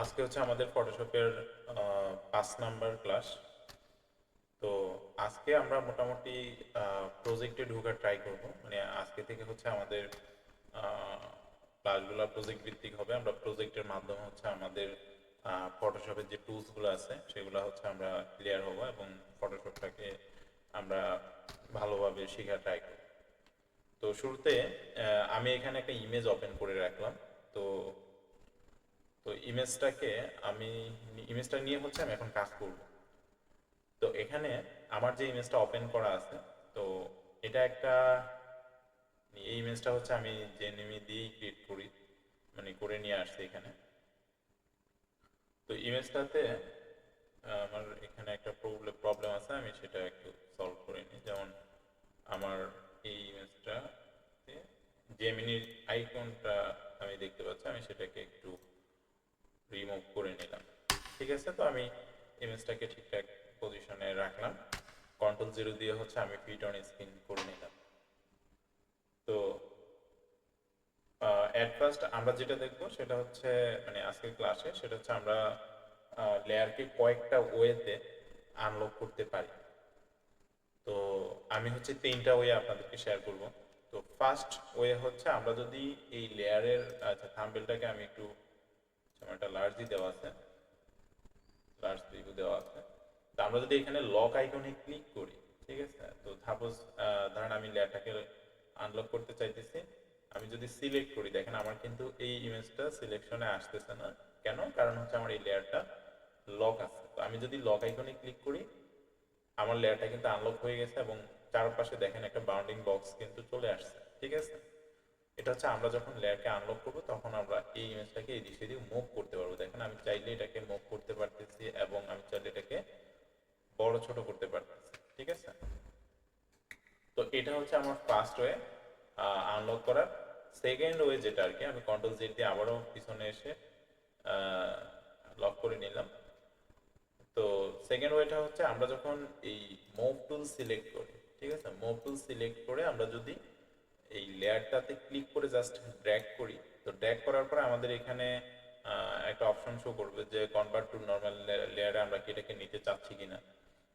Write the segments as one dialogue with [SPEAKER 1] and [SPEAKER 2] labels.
[SPEAKER 1] আজকে হচ্ছে আমাদের ফটোশপের 5 নাম্বার ক্লাস। তো আজকে আমরা মোটামুটি প্রজেক্টে ঢোকার ট্রাই করব। মানে আজকে থেকে হচ্ছে আমাদের ক্লাসগুলো প্রজেক্ট ভিত্তিক হবে। আমরা প্রজেক্টের মাধ্যমে হচ্ছে আমাদের ফটোশপের যে টুলসগুলো আছে সেগুলো হচ্ছে আমরা ক্লিয়ার হব এবং ফটোশপটাকে আমরা ভালোভাবে শেখার ট্রাই করব। তো শুরুতে আমি এখানে একটা ইমেজ ওপেন করে রাখলাম। তো তো আমি ইমেজটা নিয়ে হচ্ছে আমি এখন কাজ করব। তো এখানে আমার যে ইমেজটা ওপেন করা আছে, তো এটা একটা এই ইমেজটা হচ্ছে আমি যে নেমে দিয়েই ক্রিয়েট করি, মানে করে নিয়ে আসছি এখানে। তো ইমেজটাতে আমার এখানে একটা প্রবলেম আছে, আমি সেটা একটু সলভ করে নিই। যেমন আমার এই ইমেজটাতে জেমিনির আইকনটা আমি দেখতে পাচ্ছি, আমি সেটাকে একটু রিমুভ করে নিলাম। ঠিক আছে, তো আমি ইমেজটাকে ঠিকঠাক পজিশনে রাখলাম। কন্ট্রোল 0 দিয়ে হচ্ছে আমি ফিট অন স্ক্রিন করে নিলাম। তো অ্যাট ফার্স্ট আমরা যেটা দেখব সেটা হচ্ছে, মানে আজকের ক্লাসে সেটা হচ্ছে আমরা লেয়ারকে কয়েকটা ওয়েতে আনলক করতে পারি। তো আমি হচ্ছে 3টা ওয়ে আপনাদেরকে শেয়ার করব। তো ফার্স্ট ওয়ে হচ্ছে আমরা যদি এই লেয়ারের, আচ্ছা থাম্বনেলটাকে আমি একটু, আমার একটা লার্জই দেওয়া আছে, লার্জ প্রিভিউ দেওয়া আছে। তো আমরা যদি এখানে লক আইকনে ক্লিক করি, ঠিক আছে, তো সাপোজ ধরেন আমি লেয়ারটাকে আনলক করতে চাইতেছি। আমি যদি সিলেক্ট করি, দেখেন আমার কিন্তু এই ইমেজটা সিলেকশনে আসতেছে না। কেন? কারণ হচ্ছে আমার এই লেয়ারটা লক আছে। তো আমি যদি লক আইকনে ক্লিক করি, আমার লেয়ারটা কিন্তু আনলক হয়ে গেছে এবং চারপাশে দেখেন একটা বাউন্ডিং বক্স কিন্তু চলে আসছে। ঠিক আছে, এটা হচ্ছে আমরা যখন লেয়ারকে আনলক করবো তখন আমরা এই ইমেজটাকে এই দিক সেদিক মুভ করতে পারবো। দেখেন আমি চাইলে এটাকে মুভ করতে পারতেছি এবং আমি চাইলে এটাকে বড় ছোট করতে পারতেছি। ঠিক আছে, তো এটা হচ্ছে আমার ফার্স্ট ওয়ে আনলক করার। সেকেন্ড ওয়ে যেটা আর কি, আমি কন্ট্রোল 0 দিয়ে আবারও পিছনে এসে লক করে নিলাম। তো সেকেন্ড ওয়েটা হচ্ছে আমরা যখন এই মুভ টুল সিলেক্ট করি, ঠিক আছে, মুভ টুল সিলেক্ট করে আমরা যদি এই লেয়ারটাতে ক্লিক করে জাস্ট ড্র্যাগ করি, তো ড্র্যাগ করার পরে আমাদের এখানে একটা অপশন শো করবে যে কনভার্ট টু নর্মাল লেয়ারে আমরা কি এটাকে নিতে চাচ্ছি কিনা।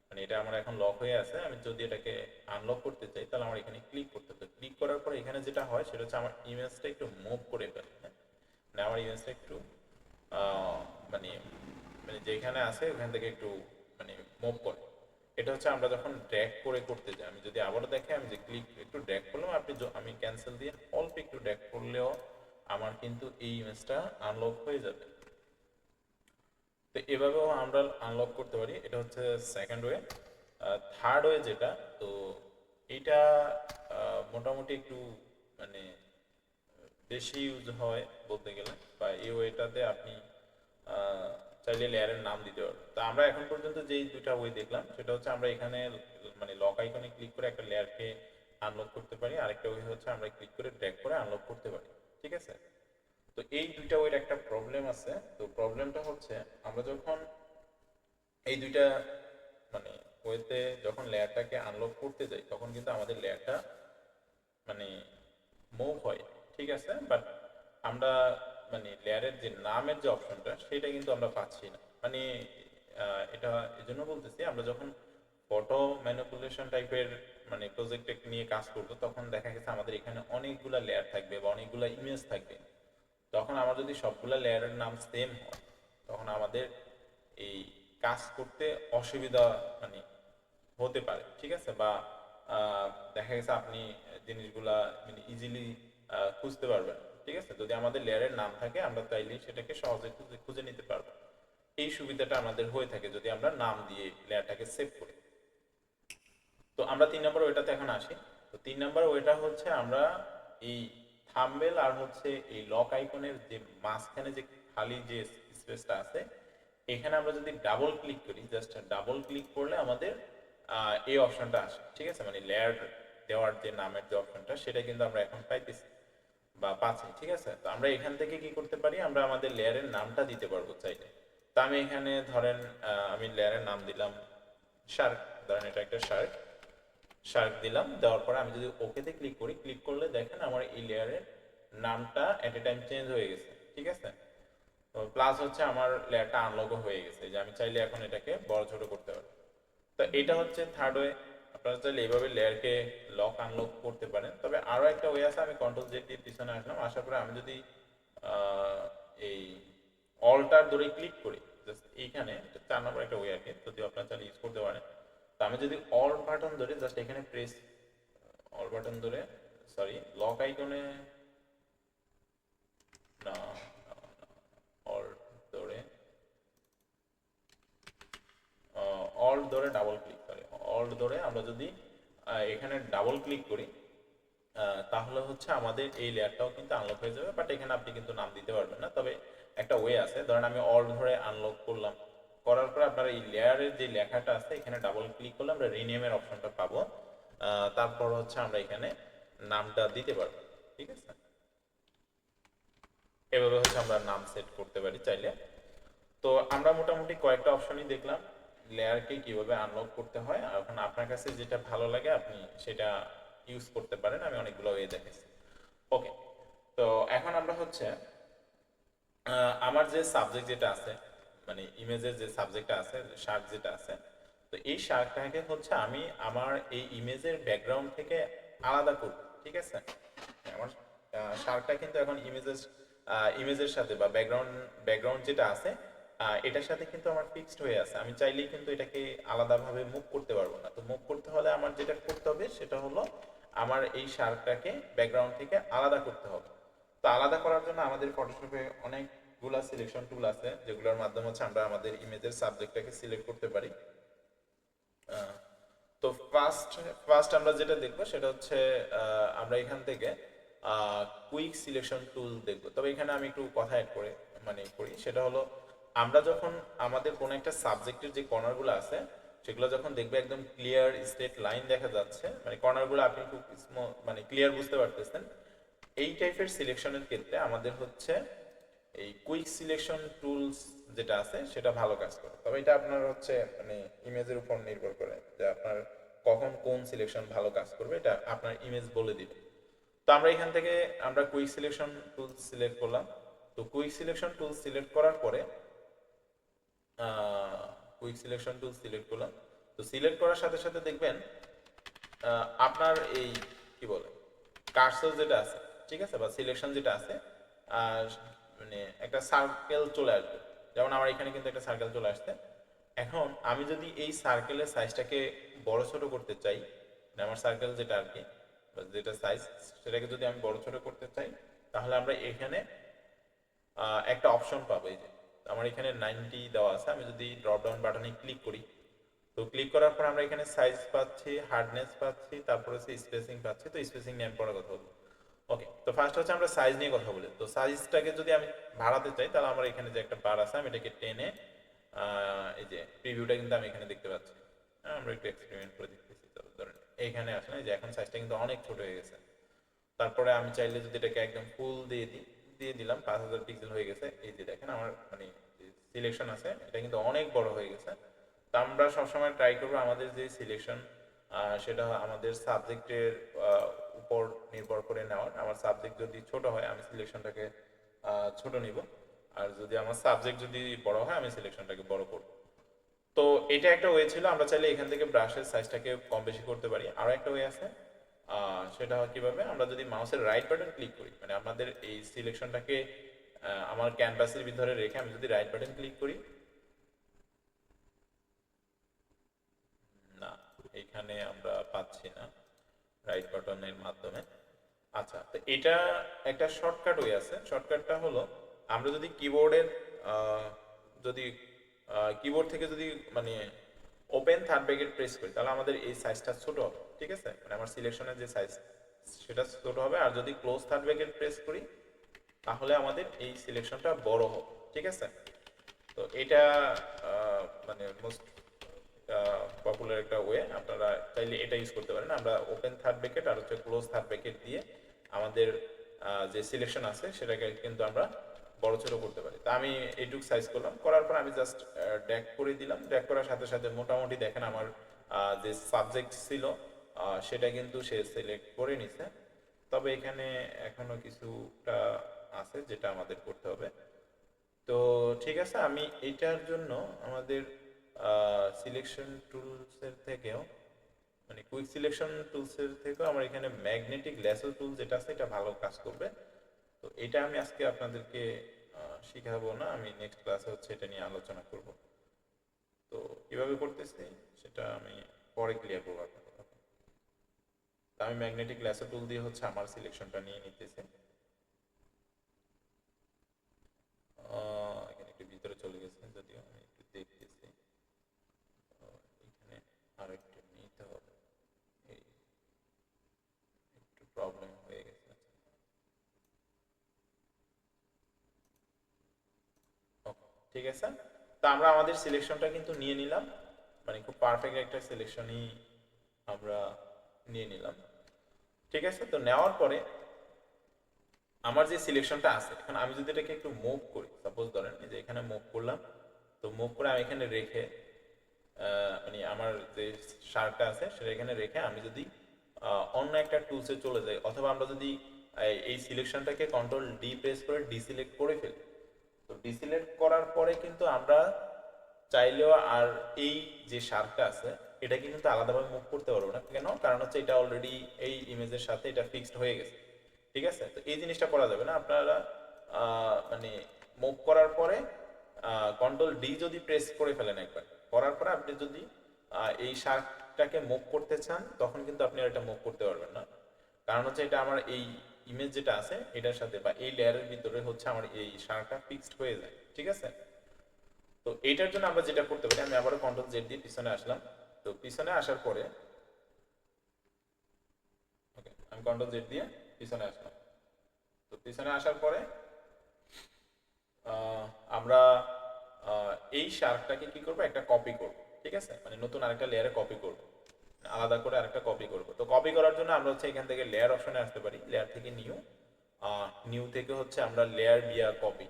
[SPEAKER 1] মানে এটা আমার এখন লক হয়ে আছে, আমি যদি এটাকে আনলক করতে চাই তাহলে আমার এখানে ক্লিক করতে হবে। ক্লিক করার পরে এখানে যেটা হয় সেটা হচ্ছে আমার ইমেজটা একটু মুভ করে ফেলে, হ্যাঁ? মানে আমার ইমেজটা একটু আহ, মানে মানে যেখানে আছে ওখান থেকে একটু মানে মুভ করে। এটা হচ্ছে আমরা যখন ড্র্যাগ করে করতে যাই। আমি যদি আবারও দেখে, আমি যে ক্লিক একটু ড্র্যাগ করলাম, আমি ক্যান্সেল দিয়ে অল্প একটু ড্র্যাগ করলেও আমার কিন্তু এই ইমেজটা আনলক হয়ে যাবে। তো এভাবেও আমরা আনলক করতে পারি। এটা হচ্ছে সেকেন্ড ওয়ে। থার্ড ওয়ে যেটা, তো এইটা মোটামুটি একটু মানে বেশি ইউজ হয় বলতে গেলে, বা এই ওয়েটাতে আপনি আহ, চাইলে লেয়ারের নাম দিতে পারবেন। তো আমরা এখন পর্যন্ত যেই দুইটা ওয়ে দেখলাম সেটা হচ্ছে আমরা এখানে মানে লক আইকনে ক্লিক করে একটা লেয়ারকে আনলক করতে পারি, আরেকটা ওয়ে হচ্ছে আমরা ক্লিক করে ড্র্যাগ করে আনলক করতে পারি। ঠিক আছে, তো এই দুইটা ওয়ের একটা প্রবলেম আছে। তো প্রবলেমটা হচ্ছে আমরা যখন এই দুইটা মানে ওয়েতে যখন লেয়ারটাকে আনলক করতে যাই তখন কিন্তু আমাদের লেয়ারটা মানে মুভ হয়। ঠিক আছে, বাট আমরা মানে লেয়ারের যে নামের যে অপশনটা সেটা কিন্তু আমরা পাচ্ছি না। মানে এটা এজন্য বলতেছি, আমরা যখন ফটো ম্যানিপুলেশন টাইপের মানে প্রজেক্টে নিয়ে কাজ করবো তখন দেখা গেছে আমাদের এখানে অনেকগুলা লেয়ার থাকবে বা অনেকগুলা ইমেজ থাকবে। তখন আমার যদি সবগুলা লেয়ারের নাম সেম হয় তখন আমাদের এই কাজ করতে অসুবিধা মানে হতে পারে। ঠিক আছে, বা দেখা গেছে আপনি জিনিসগুলা মানে ইজিলি খুঁজতে পারবেন। ঠিক আছে, যদি আমাদের লেয়ারের নাম থাকে আমরা চাইলেই সেটাকে সহজে খুঁজে খুঁজে নিতে পারবো। এই সুবিধাটা আমাদের হয়ে থাকে যদি আমরা নাম দিয়ে লেয়ারটাকে সেভ করি। তো আমরা 3 নম্বর ওয়েটাতে এখন আসি। তো 3 নম্বর ওয়েটা হচ্ছে আমরা এই থাম্বনেল আর হচ্ছে এই লক আইকনের যে মাঝখানে যে খালি যে স্পেসটা আছে, এখানে আমরা যদি ডাবল ক্লিক করি, জাস্ট ডাবল ক্লিক করলে আমাদের এই অপশনটা আসে। ঠিক আছে, মানে লেয়ার দেওয়ার যে নামের যে অপশনটা সেটা কিন্তু আমরা এখন পাইতেছি বা পাচ্ছি। ঠিক আছে, তো আমরা এখান থেকে কি করতে পারি, আমরা আমাদের লেয়ারের নামটা দিতে পারবো চাইলে। তো আমি এখানে ধরেন আমি লেয়ারের নাম দিলাম শার্ক, ধরেন এটা একটা শার্ক। শার্ক দিলাম, দেওয়ার পরে আমি যদি ওকেতে ক্লিক করি, ক্লিক করলে দেখেন আমার এই লেয়ারের নামটা এট এ টাইম চেঞ্জ হয়ে গেছে। ঠিক আছে, প্লাস হচ্ছে আমার লেয়ারটা আনলকও হয়ে গেছে, যে আমি চাইলে এখন এটাকে বড় ছোট করতে পারি। তো এটা হচ্ছে থার্ড ওয়ে। আপনারা চাইলে এইভাবে লেয়ারকে লক আনলক করতে পারেন। তবে আরও একটা ওয়ে আছে, আমি কন্ট্রোল জেড দিয়ে পিছনে আসলাম, আসার পরে আমি যদি এই অল্টার ধরে ক্লিক করি, জাস্ট এইখানে 4 নম্বর একটা ওয়ে আর কি, যদিও আপনারা চাইলে ইউজ করতে পারেন। তো আমি যদি অল বাটন ধরে জাস্ট এখানে প্রেস, অল বাটন ধরে, সরি লক আইকনে, না অল্ট ধরে, অল্ট ধরে ডাবল ক্লিক, সরি অল্ট ধরে আমরা যদি এখানে ডাবল ক্লিক করি, তাহলে হচ্ছে আমাদের এই লেয়ারটাও কিন্তু আনলক হয়ে যাবে। বাট এখানে আপনি কিন্তু নাম দিতে পারবেন না। তবে একটা ওয়ে আছে, ধরেন আমি অল্ট ধরে আনলক করলাম, করার পরে আপনারা এই লেয়ারের যে লেখাটা আছে এখানে ডাবল ক্লিক করলে আমরা রিনেমের অপশনটা পাবো। তারপর হচ্ছে আমরা এখানে নামটা দিতে পারবো, ঠিক আছে। এভাবে হচ্ছে আমরা নাম সেট করতে পারি চাইলে। তো আমরা মোটামুটি কয়েকটা অপশনই দেখলাম লেয়ারকে কিভাবে আনলক করতে হয়। আর এখন আপনার কাছে যেটা ভালো লাগে আপনি সেটা ইউজ করতে পারেন, আমি অনেকগুলো ওয়ে দেখেছি। ওকে, তো এখন আমরা হচ্ছে আমার যে সাবজেক্ট যেটা আছে, মানে ইমেজের যে সাবজেক্টটা আছে, শার্ক যেটা আছে, তো এই শার্কটাকে হচ্ছে আমি আমার এই ইমেজের ব্যাকগ্রাউন্ড থেকে আলাদা করব, ঠিক আছে। আমার শার্কটা কিন্তু এখন ইমেজের সাথে বা ব্যাকগ্রাউন্ড যেটা আছে এটার সাথে কিন্তু আমার ফিক্সড হয়ে আছে। আমি চাইলেই কিন্তু এটাকে আলাদাভাবে মুভ করতে পারবো না। তো মুভ করতে হলে আমার যেটা করতে হবে সেটা হলো আমার এই শার্কটাকে ব্যাকগ্রাউন্ড থেকে আলাদা করতে হবে। তো আলাদা করার জন্য আমাদের ফটোশপে অনেকগুলা সিলেকশন টুল আছে, যেগুলোর মাধ্যমে হচ্ছে আমরা আমাদের ইমেজের সাবজেক্টটাকে সিলেক্ট করতে পারি। তো ফার্স্ট আমরা যেটা দেখবো সেটা হচ্ছে আমরা এখান থেকে কুইক সিলেকশন টুল দেখবো। তবে এখানে আমি একটু কথা অ্যাড করে মানে করি, সেটা হলো আমরা যখন আমাদের কোনো একটা সাবজেক্টের যে কর্নারগুলো আছে সেগুলো যখন দেখবে একদম ক্লিয়ার স্ট্রেট লাইন দেখা যাচ্ছে, মানে কর্নারগুলো আপনি খুব মানে ক্লিয়ার বুঝতে পারতেছেন, এই টাইপের সিলেকশনের ক্ষেত্রে আমাদের হচ্ছে এই কুইক সিলেকশন টুলস যেটা আছে সেটা ভালো কাজ করে। তবে এটা আপনার হচ্ছে মানে ইমেজের উপর নির্ভর করে যে আপনার কখন কোন সিলেকশন ভালো কাজ করবে, এটা আপনার ইমেজ বলে দিবে। তো আমরা এখান থেকে আমরা কুইক সিলেকশন টুলস সিলেক্ট করলাম। তো কুইক সিলেকশন টুলস সিলেক্ট করার পরে কুইক সিলেকশন টুল সিলেক্ট করলাম। তো সিলেক্ট করার সাথে সাথে দেখবেন আপনার এই কি বলে কার্সর যেটা আছে, ঠিক আছে, বা সিলেকশন যেটা আছে, আর মানে একটা সার্কেল চলে আসবে। যেমন আমার এখানে কিন্তু একটা সার্কেল চলে আসছে। এখন আমি যদি এই সার্কেলের সাইজটাকে বড় ছোট করতে চাই, মানে আমার সার্কেল যেটা আর কি, যেটা সাইজ সেটাকে যদি আমি বড় ছোট করতে চাই, তাহলে আমরা এখানে একটা অপশন পাবো। এই যে আমার এখানে 90 দেওয়া আছে, আমি যদি ড্রপ ডাউন বাটনে ক্লিক করি, তো ক্লিক করার পর আমরা এখানে সাইজ পাচ্ছি, হার্ডনেস পাচ্ছি, তারপরে হচ্ছে স্পেসিং পাচ্ছি। তো স্পেসিং নিয়ে আমি পরে কথা বলবো। ওকে, তো ফার্স্ট হচ্ছে আমরা সাইজ নিয়ে কথা বলি। তো সাইজটাকে যদি আমি বাড়াতে চাই তাহলে আমার এখানে যে একটা বার আছে আমি এটাকে টেনে এই যে প্রিভিউটা কিন্তু আমি এখানে দেখতে পাচ্ছি। আমরা একটু এক্সপেরিমেন্ট করে দেখতেছি। তো ধরেন এইখানে আসলে যে এখন সাইজটা কিন্তু অনেক ছোট হয়ে গেছে। তারপরে আমি চাইলে যদি এটাকে একদম ফুল দিয়ে দিই, দিয়ে দিলাম, 5000 পিক্সেল হয়ে গেছে। এই যে দেখেন আমার মানে সিলেকশন আছে এটা কিন্তু অনেক বড় হয়ে গেছে। তো আমরা সবসময় ট্রাই করবো আমাদের যে সিলেকশন সেটা আমাদের সাবজেক্টের উপর নির্ভর করে নেওয়ার। আমার সাবজেক্ট যদি ছোট হয় আমি সিলেকশনটাকে ছোট নিব, আর যদি আমার সাবজেক্ট যদি বড় হয় আমি সিলেকশনটাকে বড় করব। তো এটা একটা ওয়ে ছিল। আমরা চাইলে এখান থেকে ব্রাশের সাইজটাকে কম বেশি করতে পারি। আরও একটা ওয়ে আছে, সেটা হয় কিভাবে, আমরা যদি মাউসের রাইট বাটন ক্লিক করি, মানে আমাদের এই সিলেকশনটাকে আমার ক্যানভাসের ভিতরে রেখে আমি যদি রাইট বাটন ক্লিক করি, না এখানে আমরা পাচ্ছি না রাইট বাটনের মাধ্যমে। আচ্ছা, তো এটা একটা শর্টকাট ওয়ে আছে। শর্টকাটটা হলো আমরা যদি কিবোর্ডের যদি কিবোর্ড থেকে যদি মানে ওপেন থার্ড ব্র্যাকেট প্রেস করি তাহলে আমাদের এই সাইজটা ছোট হবে, ঠিক আছে, মানে আমার সিলেকশনের যে সাইজ সেটা ছোট হবে। আর যদি ক্লোজ থার্ড ব্র্যাকেট প্রেস করি তাহলে আমাদের এই সিলেকশনটা বড় হবে, ঠিক আছে। তো এটা মানে মোস্ট পপুলার একটা ওয়ে, আপনারা চাইলে এটা ইউজ করতে পারেন। আমরা ওপেন থার্ড ব্র্যাকেট আর হচ্ছে ক্লোজ থার্ড ব্র্যাকেট দিয়ে আমাদের যে সিলেকশন আছে সেটাকে কিন্তু আমরা বড় ছোট করতে পারি। তা আমি এইটুক সাইজ করলাম, করার পর আমি জাস্ট ড্র্যাগ করে দিলাম। ড্র্যাগ করার সাথে সাথে মোটামুটি দেখেন আমার যে সাবজেক্ট ছিল সেটা কিন্তু সে সিলেক্ট করে নিছে। তবে এখানে এখনো কিছুটা আছে যেটা আমাদের করতে হবে। তো তো ঠিক আছে, আমি এটার জন্য আমাদের সিলেকশন টুলসের থেকেও মানে কুইক সিলেকশন টুলসের থেকেও আমার এখানে ম্যাগনেটিক ল্যাসো টুল যেটা আছে এটা ভালো কাজ করবে। তো এটা আমি আজকে আপনাদেরকে শিখাবো না, আমি নেক্সট ক্লাসে হচ্ছে এটা নিয়ে আলোচনা করব। তো কিভাবে করতেছি সেটা আমি পরে ক্লিয়ার করবো আপনাদের। তো আমি ম্যাগনেটিক ল্যাসো টুল দিয়ে হচ্ছে আমার সিলেকশনটা নিয়ে নিতেছি। এখানে একটু ভিতরে চলে গেছে, যদিও আমি একটু দেখতেছি। এখানে আরেকটু নিতে হবে, এই একটু প্রবলেম হয়ে গেছে। ঠিক আছে, তো আমরা আমাদের সিলেকশনটা কিন্তু নিয়ে নিলাম, মানে খুব পারফেক্ট একটা সিলেকশনই আমরা নিয়ে নিলাম। ঠিক আছে, তো নেওয়ার পরে আমার যে সিলেকশনটা আছে, এখন আমি যদি এটাকে একটু মুভ করি, সাপোজ ধরেন এই যে এখানে মুভ করলাম, তো মুভ করে আমি এখানে রেখে মানে আমার যে শার্টটা আছে সেটা এখানে রেখে আমি যদি অন্য একটা টুলসে চলে যাই, অথবা আমরা যদি এই সিলেকশনটাকে কন্ট্রোল ডি প্রেস করে ডিসিলেক্ট করে ফেলি, তো ডিসিলেক্ট করার পরে কিন্তু আমরা চাইলেও আর এই যে শার্কটা আছে এটাকে কিন্তু আলাদাভাবে মুভ করতে পারবো না। কেন? কারণ হচ্ছে এটা অলরেডি এই ইমেজের সাথে এটা ফিক্সড হয়ে গেছে। ঠিক আছে, তো এই জিনিসটা করা যাবে না। আপনারা মানে মুভ করার পরে কন্ট্রোল ডি যদি প্রেস করে ফেলেন একবার, করার পরে আপনি যদি এই শার্কটাকে মুভ করতে চান তখন কিন্তু আপনি আর এটা মুভ করতে পারবেন না। কারণ হচ্ছে এটা আমার এই ইমেজ যেটা আছে এটার সাথে বা এই লেয়ারের ভিতরে হচ্ছে আমার এই শার্কটা ফিক্সড হয়ে যায়। ঠিক আছে, তো এইটার জন্য আমরা যেটা করতে পারি, আমি আবারও কন্ট্রোল জেড দিয়ে পিছনে আসলাম। তো পিছনে আসার পরে ওকে, আমি কন্ট্রোল জেড দিয়ে পিছনে আসলাম। তো পিছনে আসার পরে আমরা এই শার্কটাকে কি করব, একটা কপি করব। ঠিক আছে, মানে নতুন আরেকটা লেয়ারে কপি করব, আলাদা করে আরেকটা কপি করব। তো কপি করার জন্য আমরা হচ্ছে এখান থেকে লেয়ার অপশনে আসতে পারি, লেয়ার থেকে নিউ, নিউ থেকে হচ্ছে আমরা লেয়ার বিয়া কপি,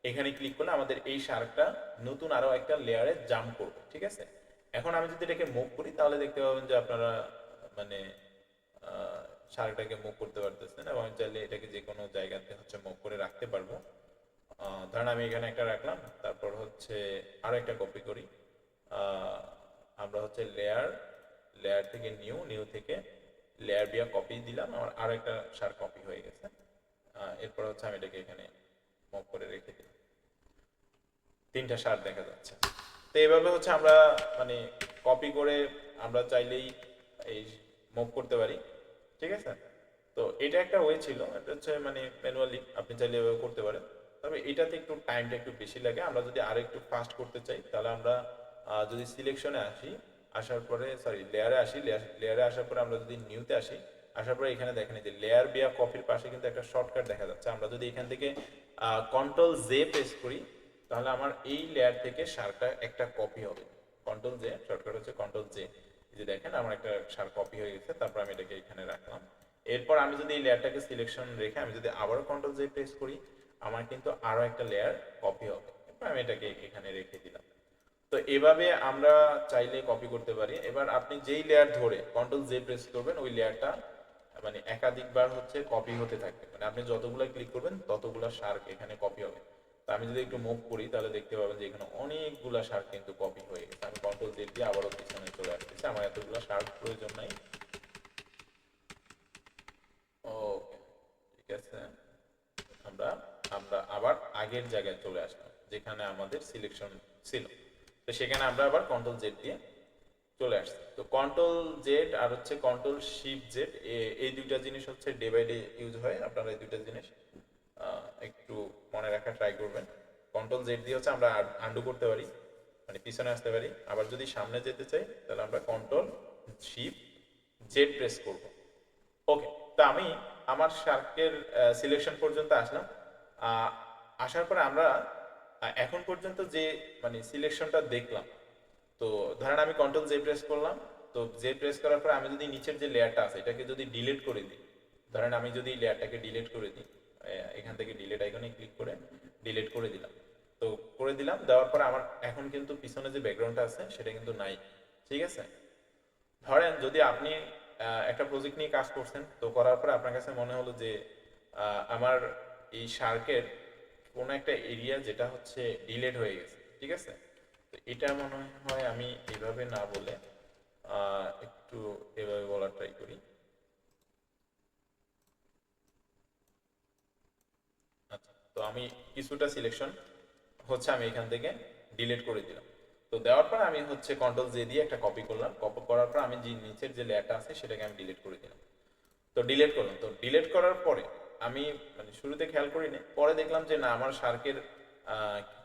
[SPEAKER 1] এখানে ক্লিক করলে আমাদের এই শার্কটা নতুন আরো একটা লেয়ারে জাম্প করবে। ঠিক আছে, এখন আমি যদি এটাকে মুভ করি তাহলে দেখতে পাবেন যে আপনারা মানে শার্কটাকে মুভ করতে পারতেছেন, এবং আমি চাইলে এটাকে যে কোনো জায়গাতে হচ্ছে মুভ করে রাখতে পারবো। ধরেন আমি এখানে একটা রাখলাম, তারপর হচ্ছে আরো একটা কপি করি। আহ, আমরা হচ্ছে লেয়ার, লেয়ার থেকে নিউ, নিউ থেকে লেয়ার বিয়া কপি দিলাম, আমার আরো একটা শার্ক কপি হয়ে গেছে। এরপর হচ্ছে আমি এটাকে এখানে মুভ করে রেখে দিই, তিনটা শার্ট দেখা যাচ্ছে। তো এইভাবে হচ্ছে আমরা মানে কপি করে আমরা চাইলেই এই মুভ করতে পারি। ঠিক আছে, তো এটা একটা ওয়ে ছিল, এটা হচ্ছে মানে ম্যানুয়ালি আপনি চাইলে এভাবে করতে পারেন। তবে এটাতে একটু টাইমটা একটু বেশি লাগে। আমরা যদি আরো একটু ফাস্ট করতে চাই তাহলে আমরা যদি সিলেকশনে আসি, আসার পরে সরি লেয়ারে আসি, লেয়ারে আসার পরে আমরা যদি নিউতে আসি, আসার পরে এখানে দেখেন যে লেয়ার বিয়া কপির পাশে কিন্তু একটা শর্টকাট দেখা যাচ্ছে। আমরা যদি এখান থেকে কন্ট্রোল জে প্রেস করি তাহলে আমার এই লেয়ার থেকে শার্কটা একটা কপি হবে। কন্ট্রোল জে, শর্টকাট হচ্ছে কন্ট্রোল জে। এই যে দেখেন আমার একটা শার্ক কপি হয়ে গেছে, তারপর আমি এটাকে এখানে রাখলাম। এরপর আমি যদি এই লেয়ারটাকে সিলেকশন রেখে আমি যদি আবারও কন্ট্রোল জে প্রেস করি, আমার কিন্তু আরো একটা লেয়ার কপি হবে। এরপর আমি এটাকে এখানে রেখে দিলাম। তো এভাবে আমরা চাইলে কপি করতে পারি। এবার আপনি যেই লেয়ার ধরে কন্ট্রোল জে প্রেস করবেন ওই লেয়ারটা মানে একাধিকবার হচ্ছে কপি হতে থাকবে, মানে আপনি যতগুলো ক্লিক করবেন ততগুলো শার্ক এখানে কপি হবে। তো আমি যদি একটু মুভ করি তাহলে দেখতে পাবেন যে এখানে অনেকগুলা শার্ক কিন্তু কপি হয়ে গেছে। আমি কন্ট্রোল জেড দিয়ে আবারও পিছনে চলে আসতেছি, আমার এতগুলো শার্ক প্রয়োজন নাই। ওকে, ঠিক আছে, আমরা আমরা আবার আগের জায়গায় চলে আসলাম যেখানে আমাদের সিলেকশন ছিল। তো সেখানে আমরা আবার কন্ট্রোল জেড দিয়ে চলে আসছে। তো কন্ট্রোল জেড আর হচ্ছে কন্ট্রোল শিফট জেড, এই দুইটা জিনিস হচ্ছে ডে বাই ডে ইউজ হয়। আপনারা এই দুইটা জিনিস একটু মনে রাখা ট্রাই করবেন। কন্ট্রোল জেড দিয়ে হচ্ছে আমরা আন্ডু করতে পারি, মানে পিছনে আসতে পারি। আবার যদি সামনে যেতে চাই তাহলে আমরা কন্ট্রোল শিফট জেড প্রেস করব। ওকে, তো আমি আমার শার্কের সিলেকশন পর্যন্ত আসলাম। আহ, আসার পরে আমরা এখন পর্যন্ত যে মানে সিলেকশনটা দেখলাম, তো ধরেন আমি কন্ট্রোল জে প্রেস করলাম। তো জে প্রেস করার পর আমি যদি নিচের যে লেয়ারটা আছে এটাকে যদি ডিলিট করে দিই, ধরেন আমি যদি লেয়ারটাকে ডিলিট করে দিই, এখান থেকে ডিলিট আইকনে ক্লিক করে ডিলিট করে দিলাম। তো করে দিলাম, দেওয়ার পর আমার এখন কিন্তু পিছনে যে ব্যাকগ্রাউন্ডটা আছে সেটা কিন্তু নাই। ঠিক আছে, ধরেন যদি আপনি একটা প্রজেক্ট নিয়ে কাজ করছেন, তো করার পরে আপনার কাছে মনে হলো যে আমার এই শার্কের কোনো একটা এরিয়া যেটা হচ্ছে ডিলেট হয়ে গেছে, ঠিক আছে। তো এটা মনে হয় আমি এভাবে না বলে একটু এভাবে বলার ট্রাই করি। আচ্ছা, তো আমি কিছুটা সিলেকশন হচ্ছে আমি এখান থেকে ডিলিট করে দিলাম। তো দেওয়ার পর আমি হচ্ছে কন্ট্রোল জে দিয়ে একটা কপি করলাম, কপি করার পর আমি যে নিচের যে লেয়ারটা আছে সেটাকে আমি ডিলিট করে দিলাম। তো ডিলিট করলাম, তো ডিলিট করার পরে আমি মানে শুরুতে খেয়াল করিনি, পরে দেখলাম যে না আমার শার্কের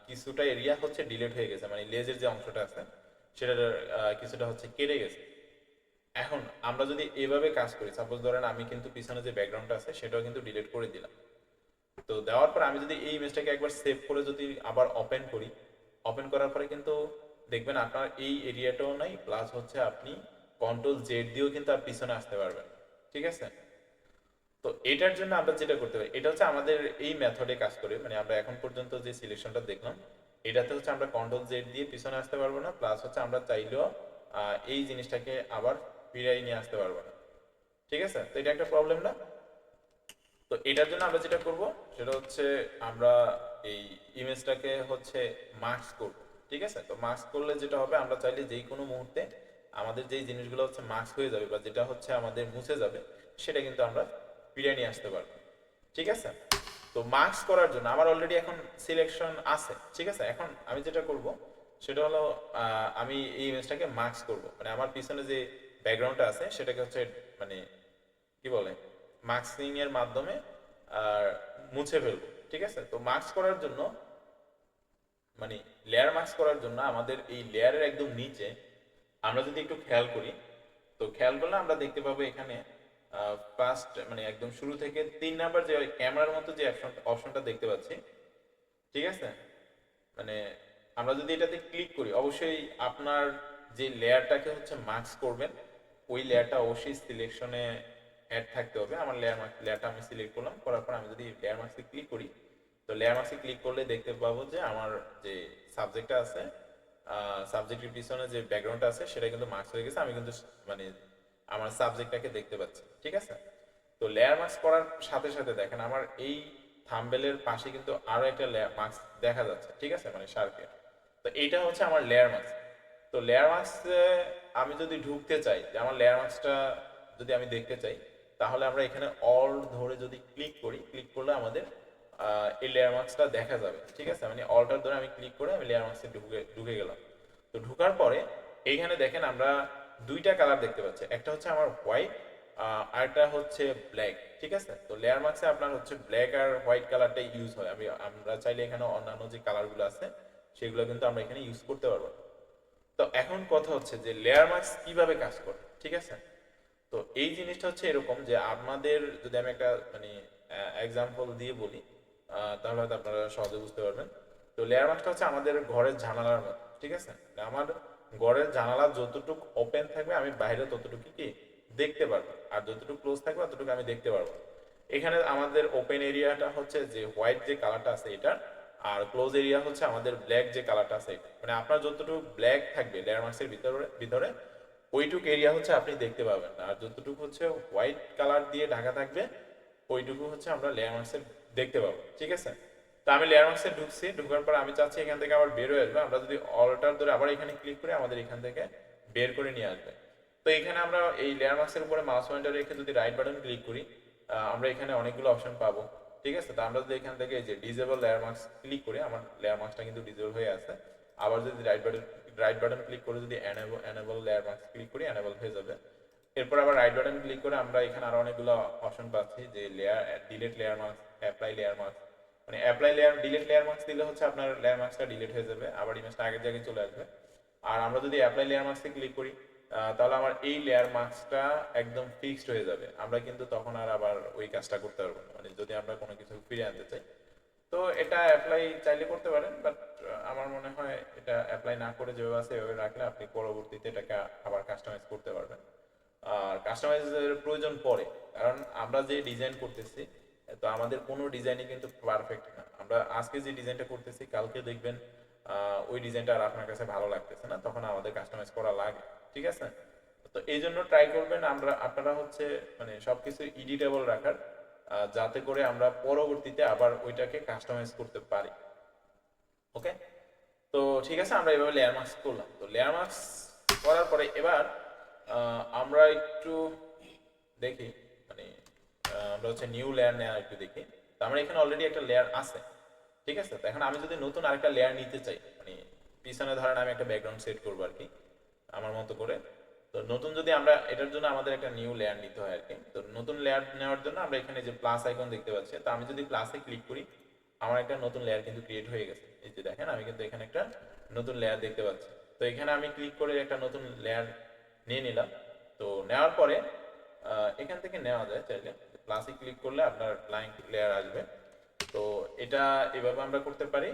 [SPEAKER 1] কিছুটা এরিয়া হচ্ছে ডিলিট হয়ে গেছে, মানে লেজের যে অংশটা আছে সেটার কিছুটা হচ্ছে কেটে গেছে। এখন আমরা যদি এভাবে কাজ করি, সাপোজ ধরেন আমি কিন্তু পিছনে যে ব্যাকগ্রাউন্ডটা আছে সেটাও কিন্তু ডিলিট করে দিলাম। তো দেওয়ার পর আমি যদি এই ইমেজটাকে একবার সেভ করে যদি আবার ওপেন করি, ওপেন করার পরে কিন্তু দেখবেন আপনার এই এরিয়াটাও নাই, প্লাস হচ্ছে আপনি কন্ট্রোল জেড দিয়েও কিন্তু আর পিছনে আসতে পারবেন, ঠিক আছে। তো এটার জন্য আমরা যেটা করতে পারি, এটা হচ্ছে আমাদের এই মেথডে কাজ করে, মানে আমরা এখন পর্যন্ত যে সিলেকশনটা দেখলাম এটাতে হচ্ছে আমরা কন্ট্রোল জেড দিয়ে পিছনে আসতে পারবো না, প্লাস হচ্ছে আমরা চাইলেও এই জিনিসটাকে আবার ফিরিয়ে নিয়ে আসতে পারবো না, ঠিক আছে। তো এটা একটা প্রবলেম না। তো এটার জন্য আমরা যেটা করব সেটা হচ্ছে আমরা এই ইমেজটাকে হচ্ছে মাস্ক করব, ঠিক আছে। তো মাস্ক করলে যেটা হবে, আমরা চাইলে যেই কোনো মুহূর্তে আমাদের যেই জিনিসগুলো হচ্ছে মাস্ক হয়ে যাবে বা যেটা হচ্ছে আমাদের মুছে যাবে সেটা কিন্তু আমরা ফিরিয়ে নিয়ে আসতে পারবো, ঠিক আছে। তো মাস্ক করার জন্য আমার অলরেডি এখন সিলেকশন আছে, ঠিক আছে। এখন আমি যেটা করব সেটা হলো আমি এই ইমেজটাকে মাস্ক করব, মানে আমার পিছনে যে ব্যাকগ্রাউন্ডটা আছে সেটাকে হচ্ছে মানে কি বলে মাস্কিং এর মাধ্যমে আর মুছে ফেলবো, ঠিক আছে। তো মাস্ক করার জন্য মানে লেয়ার মাস্ক করার জন্য আমাদের এই লেয়ারের একদম নিচে আমরা যদি একটু খেয়াল করি, তো খেয়াল করলে আমরা দেখতে পাবো এখানে ফার্স্ট মানে একদম শুরু থেকে 3 নাম্বার যে ক্যামেরার মতো যে অপশনটা দেখতে পাচ্ছি, ঠিক আছে। মানে আমরা যদি এটাতে ক্লিক করি, অবশ্যই আপনার যে লেয়ারটাকে হচ্ছে মাস্ক করবেন ওই লেয়ারটা অবশ্যই সিলেকশনে অ্যাড থাকতে হবে। আমার লেয়ারটা আমি সিলেক্ট করলাম, করার পর আমি যদি লেয়ার মাস্কে ক্লিক করি, তো লেয়ার মাস্কে ক্লিক করলে দেখতে পাবো যে আমার যে সাবজেক্টটা আছে, সাবজেক্টের পিছনে যে ব্যাকগ্রাউন্ডটা আছে সেটা কিন্তু মাস্ক হয়ে গেছে, আমি কিন্তু মানে আমার সাবজেক্টটাকে দেখতে পাচ্ছি, ঠিক আছে। তো লেয়ার মাস্ক করার সাথে সাথে দেখেন আমার এই থাম্বেলের পাশে কিন্তু আরো একটা মাস্ক দেখা যাচ্ছে, ঠিক আছে, মানে শার্কের। তো এইটা হচ্ছে আমার লেয়ার মাস্ক। তো লেয়ার মাস্কে আমি যদি ঢুকতে চাই যে আমার লেয়ার মাস্কটা যদি আমি দেখতে চাই, তাহলে আমরা এখানে অল ধরে যদি ক্লিক করি, ক্লিক করলে আমাদের এই লেয়ার মাস্কটা দেখা যাবে, ঠিক আছে। মানে অলটার ধরে আমি ক্লিক করে আমি লেয়ার মাস্কে ঢুকে ঢুকে গেলাম। তো ঢুকার পরে এইখানে দেখেন আমরা দুইটা কালার দেখতে পাচ্ছি, একটা হচ্ছে আমার হোয়াইট আরেকটা হচ্ছে ব্ল্যাক, ঠিক আছে। তো লেয়ার মাস্কে আপনার হচ্ছে ব্ল্যাক আর হোয়াইট কালারটা ইউজ হয়, আমরা চাইলে এখানে অন্যান্য যে কালারগুলো আছে সেগুলো কিন্তু আমরা এখানে ইউজ করতে পারবো। তো এখন কথা হচ্ছে যে লেয়ার মাস্ক কিভাবে কাজ করে, ঠিক আছে। তো এই জিনিসটা হচ্ছে এরকম যে আমাদের যদি আমি একটা মানে এক্সাম্পল দিয়ে বলি, তাহলে হয়তো আপনারা সহজে বুঝতে পারবেন। তো লেয়ার মাস্কটা হচ্ছে আমাদের ঘরের জানালার মতো, ঠিক আছে। আমার ঘরের জানালা যতটুকু ওপেন থাকবে আমি বাইরে ততটুকু কি দেখতে পারবো, আর যতটুকু ক্লোজ থাকবে ততটুকু আমি দেখতে পারবো। এখানে আমাদের ওপেন এরিয়াটা হচ্ছে যে হোয়াইট যে কালারটা আছে এটা, আর ক্লোজ এরিয়া হচ্ছে আমাদের ব্ল্যাক যে কালারটা আছে এটা। মানে আপনার যতটুকু ব্ল্যাক থাকবে লেয়ার মাস্কের ভিতরে ভিতরে ওইটুকু এরিয়া হচ্ছে আপনি দেখতে পাবেন না, আর যতটুকু হচ্ছে হোয়াইট কালার দিয়ে ঢাকা থাকবে ওইটুকু হচ্ছে আমরা লেয়ার মাস্কের দেখতে পাবো, ঠিক আছে। তো আমি লেয়ার মাস্কে ঢুকছি, ঢুকার পর আমি চাচ্ছি এখান থেকে আবার বের হয়ে আসবে, আমরা যদি অল্টার ধরে আবার এখানে ক্লিক করি আমাদের এখান থেকে বের করে নিয়ে আসবে। তো এখানে আমরা এই লেয়ার মাস্কের উপরে মাউস পয়েন্টার রেখে যদি রাইট বাটন ক্লিক করি, আমরা এখানে অনেকগুলো অপশন পাবো, ঠিক আছে। তো আমরা যদি এখান থেকে এই যে ডিজেবল লেয়ার মাস্ক ক্লিক করি, আমার লেয়ার মাস্কটা কিন্তু ডিজেবল হয়ে আছে। আবার যদি রাইট বাটন ক্লিক করে যদি এনেবল লেয়ার মাস্ক ক্লিক করি, এনেবল হয়ে যাবে। এরপর আবার রাইট বাটন ক্লিক করে আমরা এখানে আরো অনেকগুলো অপশন পাচ্ছি, যে layer delete layer mask, apply layer mask. মানে apply layer delete layer mask দিলে হচ্ছে আপনার লেয়ার মাস্কটা ডিলিট হয়ে যাবে, আবার ইমেজটা আগের জায়গায় চলে আসবে। আর আমরা যদি অ্যাপ্লাই লেয়ার মাস্কে ক্লিক করি, তাহলে আমার এই লেয়ার মাস্কটা একদম ফিক্সড হয়ে যাবে, আমরা কিন্তু তখন আর আবার ওই কাজটা করতে পারবো না, মানে যদি আমরা কোনো কিছু ফিরে আনতে চাই। তো এটা অ্যাপ্লাই চাইলে করতে পারেন, বাট আমার মনে হয় এটা অ্যাপ্লাই না করে যেভাবে আছে এভাবে রাখলে আপনি পরবর্তীতে এটাকে আবার কাস্টমাইজ করতে পারবেন। আর কাস্টমাইজের প্রয়োজন পড়ে, কারণ আমরা যে ডিজাইন করতেছি, তো আমাদের কোনো ডিজাইনই কিন্তু পারফেক্ট না। আমরা আজকে যে ডিজাইনটা করতেছি কালকে দেখবেন ওই ডিজাইনটা আর আপনার কাছে ভালো লাগতেছে না, তখন আমাদের কাস্টমাইজ করা লাগে, ঠিক আছে। তো এই জন্য ট্রাই করবেন আপনারা হচ্ছে মানে সবকিছু এডিটেবল রাখার। যাতে করে আমরা পরবর্তীতে আবার ওইটাকে কাস্টমাইজ করতে পারি। ওকে, তো ঠিক আছে, আমরা এভাবে লেয়ার মাস্ক করলাম। তো লেয়ার মাস্ক করার পরে এবার আমরা একটু দেখি, মানে আমরা হচ্ছে নিউ লেয়ার নেওয়া একটু দেখি। তো আমরা এখানে অলরেডি একটা লেয়ার আছে, ঠিক আছে। তো এখন আমি যদি নতুন আরেকটা লেয়ার নিতে চাই, মানে পিছনে ধরেন আমি একটা ব্যাকগ্রাউন্ড সেট করবো আর কি আমার মতো করে। তো নতুন যদি আমরা এটার জন্য আমাদের একটা নিউ লেয়ার নিতে হয় আর কি। তো নতুন লেয়ার নেওয়ার জন্য আমরা এখানে যে প্লাস আইকন দেখতে পাচ্ছি, তো আমি যদি প্লাসে ক্লিক করি আমার একটা নতুন লেয়ার কিন্তু ক্রিয়েট হয়ে গেছে। এই যে দেখেন আমি কিন্তু এখানে একটা নতুন লেয়ার দেখতে পাচ্ছি। তো এখানে আমি ক্লিক করে একটা নতুন লেয়ার নিয়ে নিলাম। তো নেওয়ার পরে এখান থেকে নেওয়া যায় চাইলে, প্লাসে ক্লিক করলে আপনার ব্ল্যাঙ্ক লেয়ার আসবে। তো এটা এভাবে আমরা করতে পারি।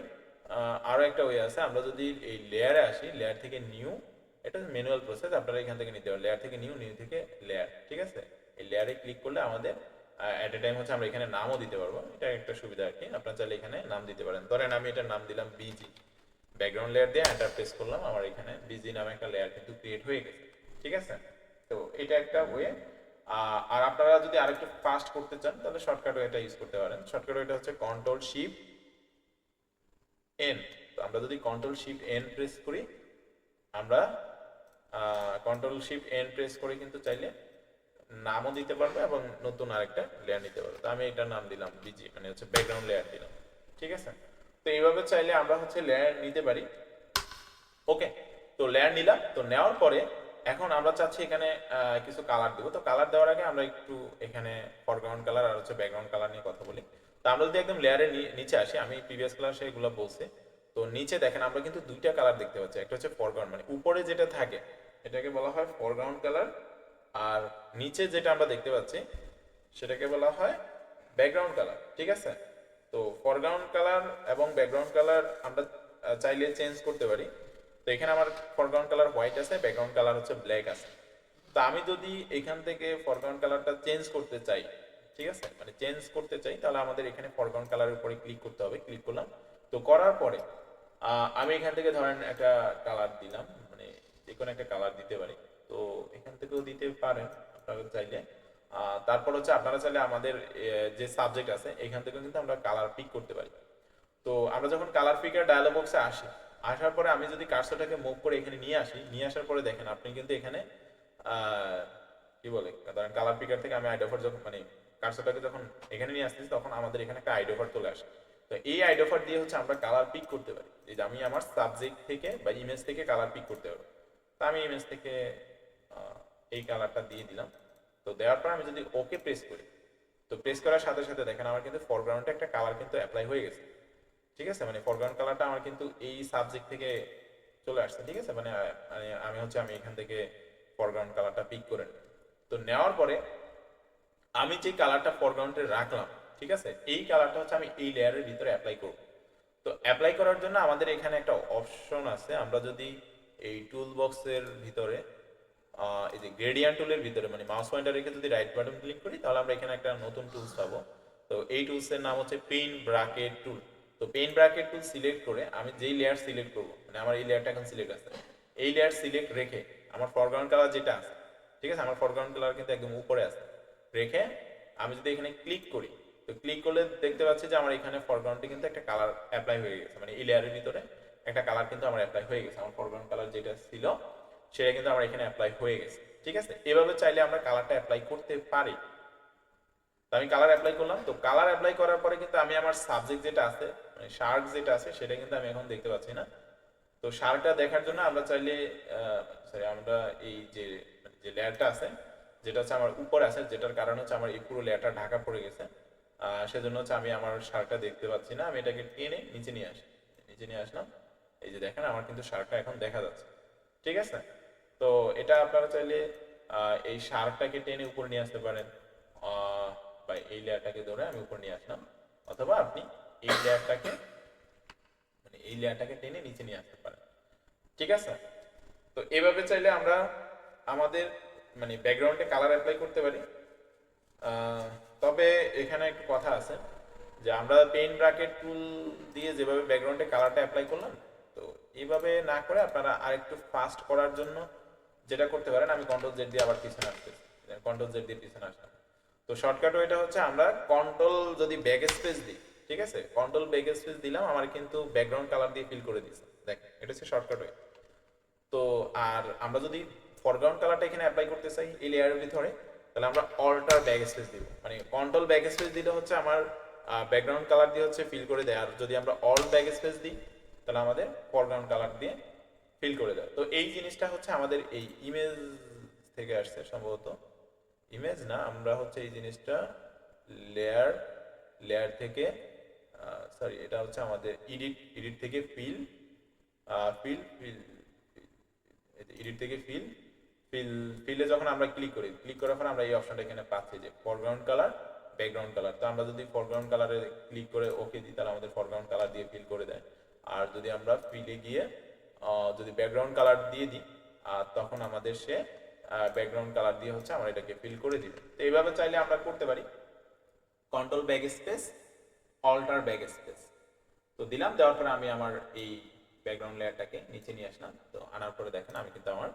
[SPEAKER 1] আরও একটা ওয়ে আছে, আমরা যদি এই লেয়ারে আসি, লেয়ার থেকে নিউ, এটা ম্যানুয়াল প্রসেস, আপনারা এখান থেকে নিতে পারেন লেয়ার থেকে নিউ, নিউ থেকে লেয়ার, ঠিক আছে। এই লেয়ারে ক্লিক করলে আমাদের অ্যাট এ টাইম হচ্ছে আমরা এখানে নামও দিতে পারবো, এটা একটা সুবিধা আর কি। আপনারা চাইলে এখানে নাম দিতে পারেন, ধরেন আমি এটার নাম দিলাম বিজি, ব্যাকগ্রাউন্ড লেয়ার দিয়ে এন্টার প্রেস করলাম, আমার এখানে বিজি নামে একটা লেয়ার কিন্তু ক্রিয়েট হয়ে গেছে, ঠিক আছে। তো এটা একটা ওয়ে। আর আপনারা যদি আরেকটু ফাস্ট করতে চান তাহলে শর্টকাট ওয়েটা ইউজ করতে পারেন। শর্টকাট ওয়েটা হচ্ছে কন্ট্রোল শিফট এন। তো আমরা যদি কন্ট্রোল শিফট এন প্রেস করি, আমরা কন্ট্রোল শিফট এন প্রেস করে কিন্তু চাইলে নামও দিতে পারবো এবং নতুন আরেকটা লেয়ার নিতে পারবো। তো আমি এটার নাম দিলাম বিজি, মানে হচ্ছে ব্যাকগ্রাউন্ড লেয়ার দিলাম, ঠিক আছে। তো এইভাবে চাইলে আমরা হচ্ছে লেয়ার নিতে পারি। ওকে, তো লেয়ার নিলাম। তো নেওয়ার পরে এখন আমরা চাচ্ছি এখানে কিছু কালার দেবো। তো কালার দেওয়ার আগে আমরা একটু এখানে ফরগ্রাউন্ড কালার আর হচ্ছে ব্যাকগ্রাউন্ড কালার নিয়ে কথা বলি। তো আমরা যদি একদম লেয়ারের নিচে আসি, আমি প্রিভিয়াস ক্লাসে এগুলো বলছি। তো নিচে দেখেন আমরা কিন্তু দুইটা কালার দেখতে পাচ্ছি, একটা হচ্ছে ফরগ্রাউন্ড, মানে উপরে যেটা থাকে এটাকে বলা হয় ফরগ্রাউন্ড কালার, আর নিচে যেটা আমরা দেখতে পাচ্ছি সেটাকে বলা হয় ব্যাকগ্রাউন্ড কালার, ঠিক আছে। তো ফরগ্রাউন্ড কালার এবং ব্যাকগ্রাউন্ড কালার আমরা চাইলে চেঞ্জ করতে পারি। তো এখানে আমার ফরগ্রাউন্ড কালার হোয়াইট আছে, ব্যাকগ্রাউন্ড কালার হচ্ছে ব্ল্যাক আছে। তো আমি যদি এখান থেকে ফরগ্রাউন্ড কালারটা চেঞ্জ করতে চাই, ঠিক আছে, মানে চেঞ্জ করতে চাই, তাহলে আমাদের এখানে ফরগ্রাউন্ড কালারের উপরে ক্লিক করতে হবে। ক্লিক করলাম। তো করার পরে আমি এখান থেকে ধরেন একটা কালার দিলাম, মানে যে কোনো একটা কালার দিতে পারি। তো এখান থেকেও দিতে পারেন আপনারা চাইলে। তারপর হচ্ছে আপনারা চাইলে আমাদের যে সাবজেক্ট আছে এখান থেকেও কিন্তু আমরা কালার পিক করতে পারি। তো আমরা যখন কালার পিকার ডায়ালগ বক্সে আসি, আসার পরে আমি যদি কার্সরটাকে মুভ করে এখানে নিয়ে আসি, নিয়ে আসার পরে দেখেন আপনি কিন্তু এখানে কি বলে, ধরেন কালার পিকার থেকে আমি আইডোফার যখন, মানে কার্সরটাকে যখন এখানে নিয়ে আসতেছি তখন আমাদের এখানে একটা আইডোফার চলে আসে। তো এই আইডোফার দিয়ে হচ্ছে আমরা কালার পিক করতে পারি, যে আমি আমার সাবজেক্ট থেকে বা ইমেজ থেকে কালার পিক করতে পারবো। তো আমি ইমেজ থেকে এই কালারটা দিয়ে দিলাম। তো দেওয়ার পর আমি যদি ওকে প্রেস করি, তো প্রেস করার সাথে সাথে দেখেন আমার কিন্তু ফরগ্রাউন্ডে একটা কালার কিন্তু অ্যাপ্লাই হয়ে গেছে, ঠিক আছে। মানে ফরগ্রাউন্ড কালারটা আমার কিন্তু এই সাবজেক্ট থেকে চলে আসছে, ঠিক আছে। মানে আমি এখান থেকে ফরগ্রাউন্ড কালারটা পিক করে নিই। তো নেওয়ার পরে আমি যে কালারটা ফরগ্রাউন্ডে রাখলাম, ঠিক আছে, এই কালারটা হচ্ছে আমি এই লেয়ারের ভিতরে অ্যাপ্লাই করব। তো অ্যাপ্লাই করার জন্য আমাদের এখানে একটা অপশন আছে, আমরা যদি এই টুল বক্সের ভিতরে এই যে গ্রেডিয়েন্ট টুলের ভিতরে মানে মাউস পয়েন্টার রেখে যদি রাইট বাটন ক্লিক করি, তাহলে আমরা এখানে একটা নতুন টুলস পাবো। তো এই টুলসের নাম হচ্ছে পেইন্ট ব্র্যাকেট টুল। তো পেইন্ট ব্র্যাকেট টুল সিলেক্ট করে আমি যেই লেয়ার সিলেক্ট করব, মানে আমার এই লেয়ারটা এখন সিলেক্ট আছে, এই লেয়ার সিলেক্ট রেখে আমার ফরগ্রাউন্ড কালার যেটা আছে, ঠিক আছে, আমার ফরগ্রাউন্ড কালার কিন্তু একদম উপরে আছে, রেখে আমি যদি এখানে ক্লিক করি, তো ক্লিক করলে দেখতে পাচ্ছি যে আমার এখানে ফরগ্রাউন্ডে কিন্তু একটা কালার অ্যাপ্লাই হয়ে গেছে, মানে এই লেয়ারের ভিতরে একটা কালার কিন্তু আমার অ্যাপ্লাই হয়ে গেছে। আমার ফরগ্রাউন্ড কালার যেটা ছিল সেটা কিন্তু আমার এখানে অ্যাপ্লাই হয়ে গেছে, ঠিক আছে। এভাবে চাইলে আমরা কালারটা অ্যাপ্লাই করতে পারি। তো আমি কালার অ্যাপ্লাই করলাম। তো কালার অ্যাপ্লাই করার পরে কিন্তু আমি আমার সাবজেক্ট যেটা আছে, মানে শার্ক যেটা আছে সেটা কিন্তু আমি এখন দেখতে পাচ্ছি না। তো শার্কটা দেখার জন্য আমরা চাইলে সরি, আমরা এই যে মানে যে লেয়ারটা আছে যেটা হচ্ছে আমার উপরে আছে, যেটার কারণ হচ্ছে আমার এই পুরো লেয়ারটা ঢাকা পড়ে গেছে, সেজন্য হচ্ছে আমি আমার শার্কটা দেখতে পাচ্ছি না। আমি এটাকে টেনে নিচে নিয়ে আসি, নিচে নিয়ে আসলাম। এই যে দেখেন আমার কিন্তু শার্কটা এখন দেখা যাচ্ছে, ঠিক আছে। তো এটা আপনারা চাইলে এই শার্কটাকে টেনে উপরে নিয়ে আসতে পারেন, বা এই লেয়ারটাকে ধরে আমি উপরে নিয়ে আসলাম, অথবা আপনি এই লেয়ারটাকে, মানে এই লেয়ারটাকে টেনে নিচে নিয়ে আসতে পারেন, ঠিক আছে। তো এভাবে চাইলে আমরা আমাদের মানে ব্যাকগ্রাউন্ডে কালার অ্যাপ্লাই করতে পারি। তবে এখানে একটু কথা আছে যে আমরা পেইন্ট ব্র্যাকেট টুল দিয়ে যেভাবে ব্যাকগ্রাউন্ডে কালারটা অ্যাপ্লাই করলাম, তো এইভাবে না করে আপনারা আরেকটু ফাস্ট করার জন্য যেটা করতে পারেন, আমি কন্ট্রোল জেড দিয়ে আবার পিছনে আসতেছি, কন্ট্রোল জেড দিয়ে পিছনে আসলাম। তো শর্টকাট ওয়েটা হচ্ছে আমরা কন্ট্রোল যদি ব্যাক স্পেস দিই, ঠিক আছে, কন্ট্রোল ব্যাক স্পেস দিলাম, আমার কিন্তু ব্যাকগ্রাউন্ড কালার দিয়ে ফিল করে দিচ্ছে, দেখ এটা হচ্ছে শর্টকাট ওয়ে। তো আর আমরা যদি ফরগ্রাউন্ড কালারটা এখানে অ্যাপ্লাই করতে চাই এই লেয়ারের ভিতরে, তাহলে আমরা অল্টার ব্যাক স্পেস দিব, মানে কন্ট্রোল ব্যাক স্পেস দিলে হচ্ছে আমার ব্যাকগ্রাউন্ড কালার দিয়ে হচ্ছে ফিল করে দেয়, আর যদি আমরা অল ব্যাক স্পেস দিই তাহলে আমাদের ফরগ্রাউন্ড কালার দিয়ে ফিল করে দেয়। তো এই জিনিসটা হচ্ছে আমাদের এই ইমেজ থেকে আসছে সম্ভবত, ইমেজ না, আমরা হচ্ছে এই জিনিসটা লেয়ার লেয়ার থেকে সরি এটা হচ্ছে আমাদের এডিট থেকে ফিল ফিল ফিল এডিট থেকে ফিলে যখন আমরা ক্লিক করার পর আমরা এই অপশনটা এখানে পাচ্ছি যে ফরগ্রাউন্ড কালার ব্যাকগ্রাউন্ড কালার। তো আমরা যদি ফরগ্রাউন্ড কালারে ক্লিক করে ওকে দিই তাহলে আমাদের ফরগ্রাউন্ড কালার দিয়ে ফিল করে দেয়। আর যদি আমরা ফিলে গিয়ে যদি ব্যাকগ্রাউন্ড কালার দিয়ে দিই তখন আমাদের সে ব্যাকগ্রাউন্ড কালার দিয়ে হচ্ছে আমরা এটাকে ফিল করে দিবে। তো এইভাবে চাইলে আমরা করতে পারি control back space alter back space. তো দিলাম, দেওয়ার পরে আমি আমার এই ব্যাকগ্রাউন্ড লেয়ারটাকে নিচে নিয়ে আসলাম। তো আনার পরে দেখেন আমি কিন্তু আমার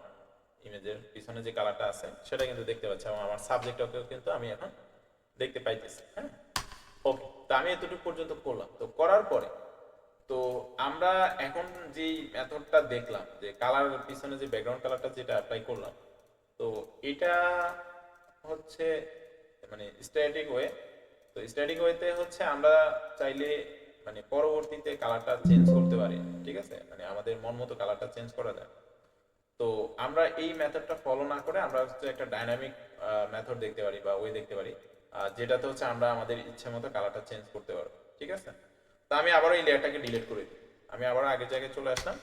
[SPEAKER 1] ইমেজের পিছনে যে কালারটা আছে সেটা কিন্তু দেখতে পাচ্ছি, এবং আমার সাবজেক্টটাকেও কিন্তু আমি এখন দেখতে পাইতেছি। হ্যাঁ, ওকে, তো আমি এতটুকু পর্যন্ত করলাম। তো করার পরে তো আমরা এখন যে মেথডটা দেখলাম যে কালার পিছনে যে ব্যাকগ্রাউন্ড কালারটা যেটা অ্যাপ্লাই করলাম, তো এটা হচ্ছে মানে স্ট্যাটিক ওয়ে। তো স্ট্যাটিক ওয়েতে হচ্ছে আমরা চাইলে মানে পরবর্তীতে কালারটা চেঞ্জ করতে পারি, ঠিক আছে, মানে আমাদের মন মতো কালারটা চেঞ্জ করা যায়। তো আমরা এই মেথডটা ফলো না করে আমরা হচ্ছে একটা ডাইনামিক মেথড দেখতে পারি বা ওয়ে দেখতে পারি, যেটাতে হচ্ছে আমরা আমাদের ইচ্ছে মতো কালারটা চেঞ্জ করতে পারবো, ঠিক আছে। তো আমি আবার এই লেয়ারটাকে ডিলিট করে দিই, আমি আবার আগের জায়গায় চলে আসলাম।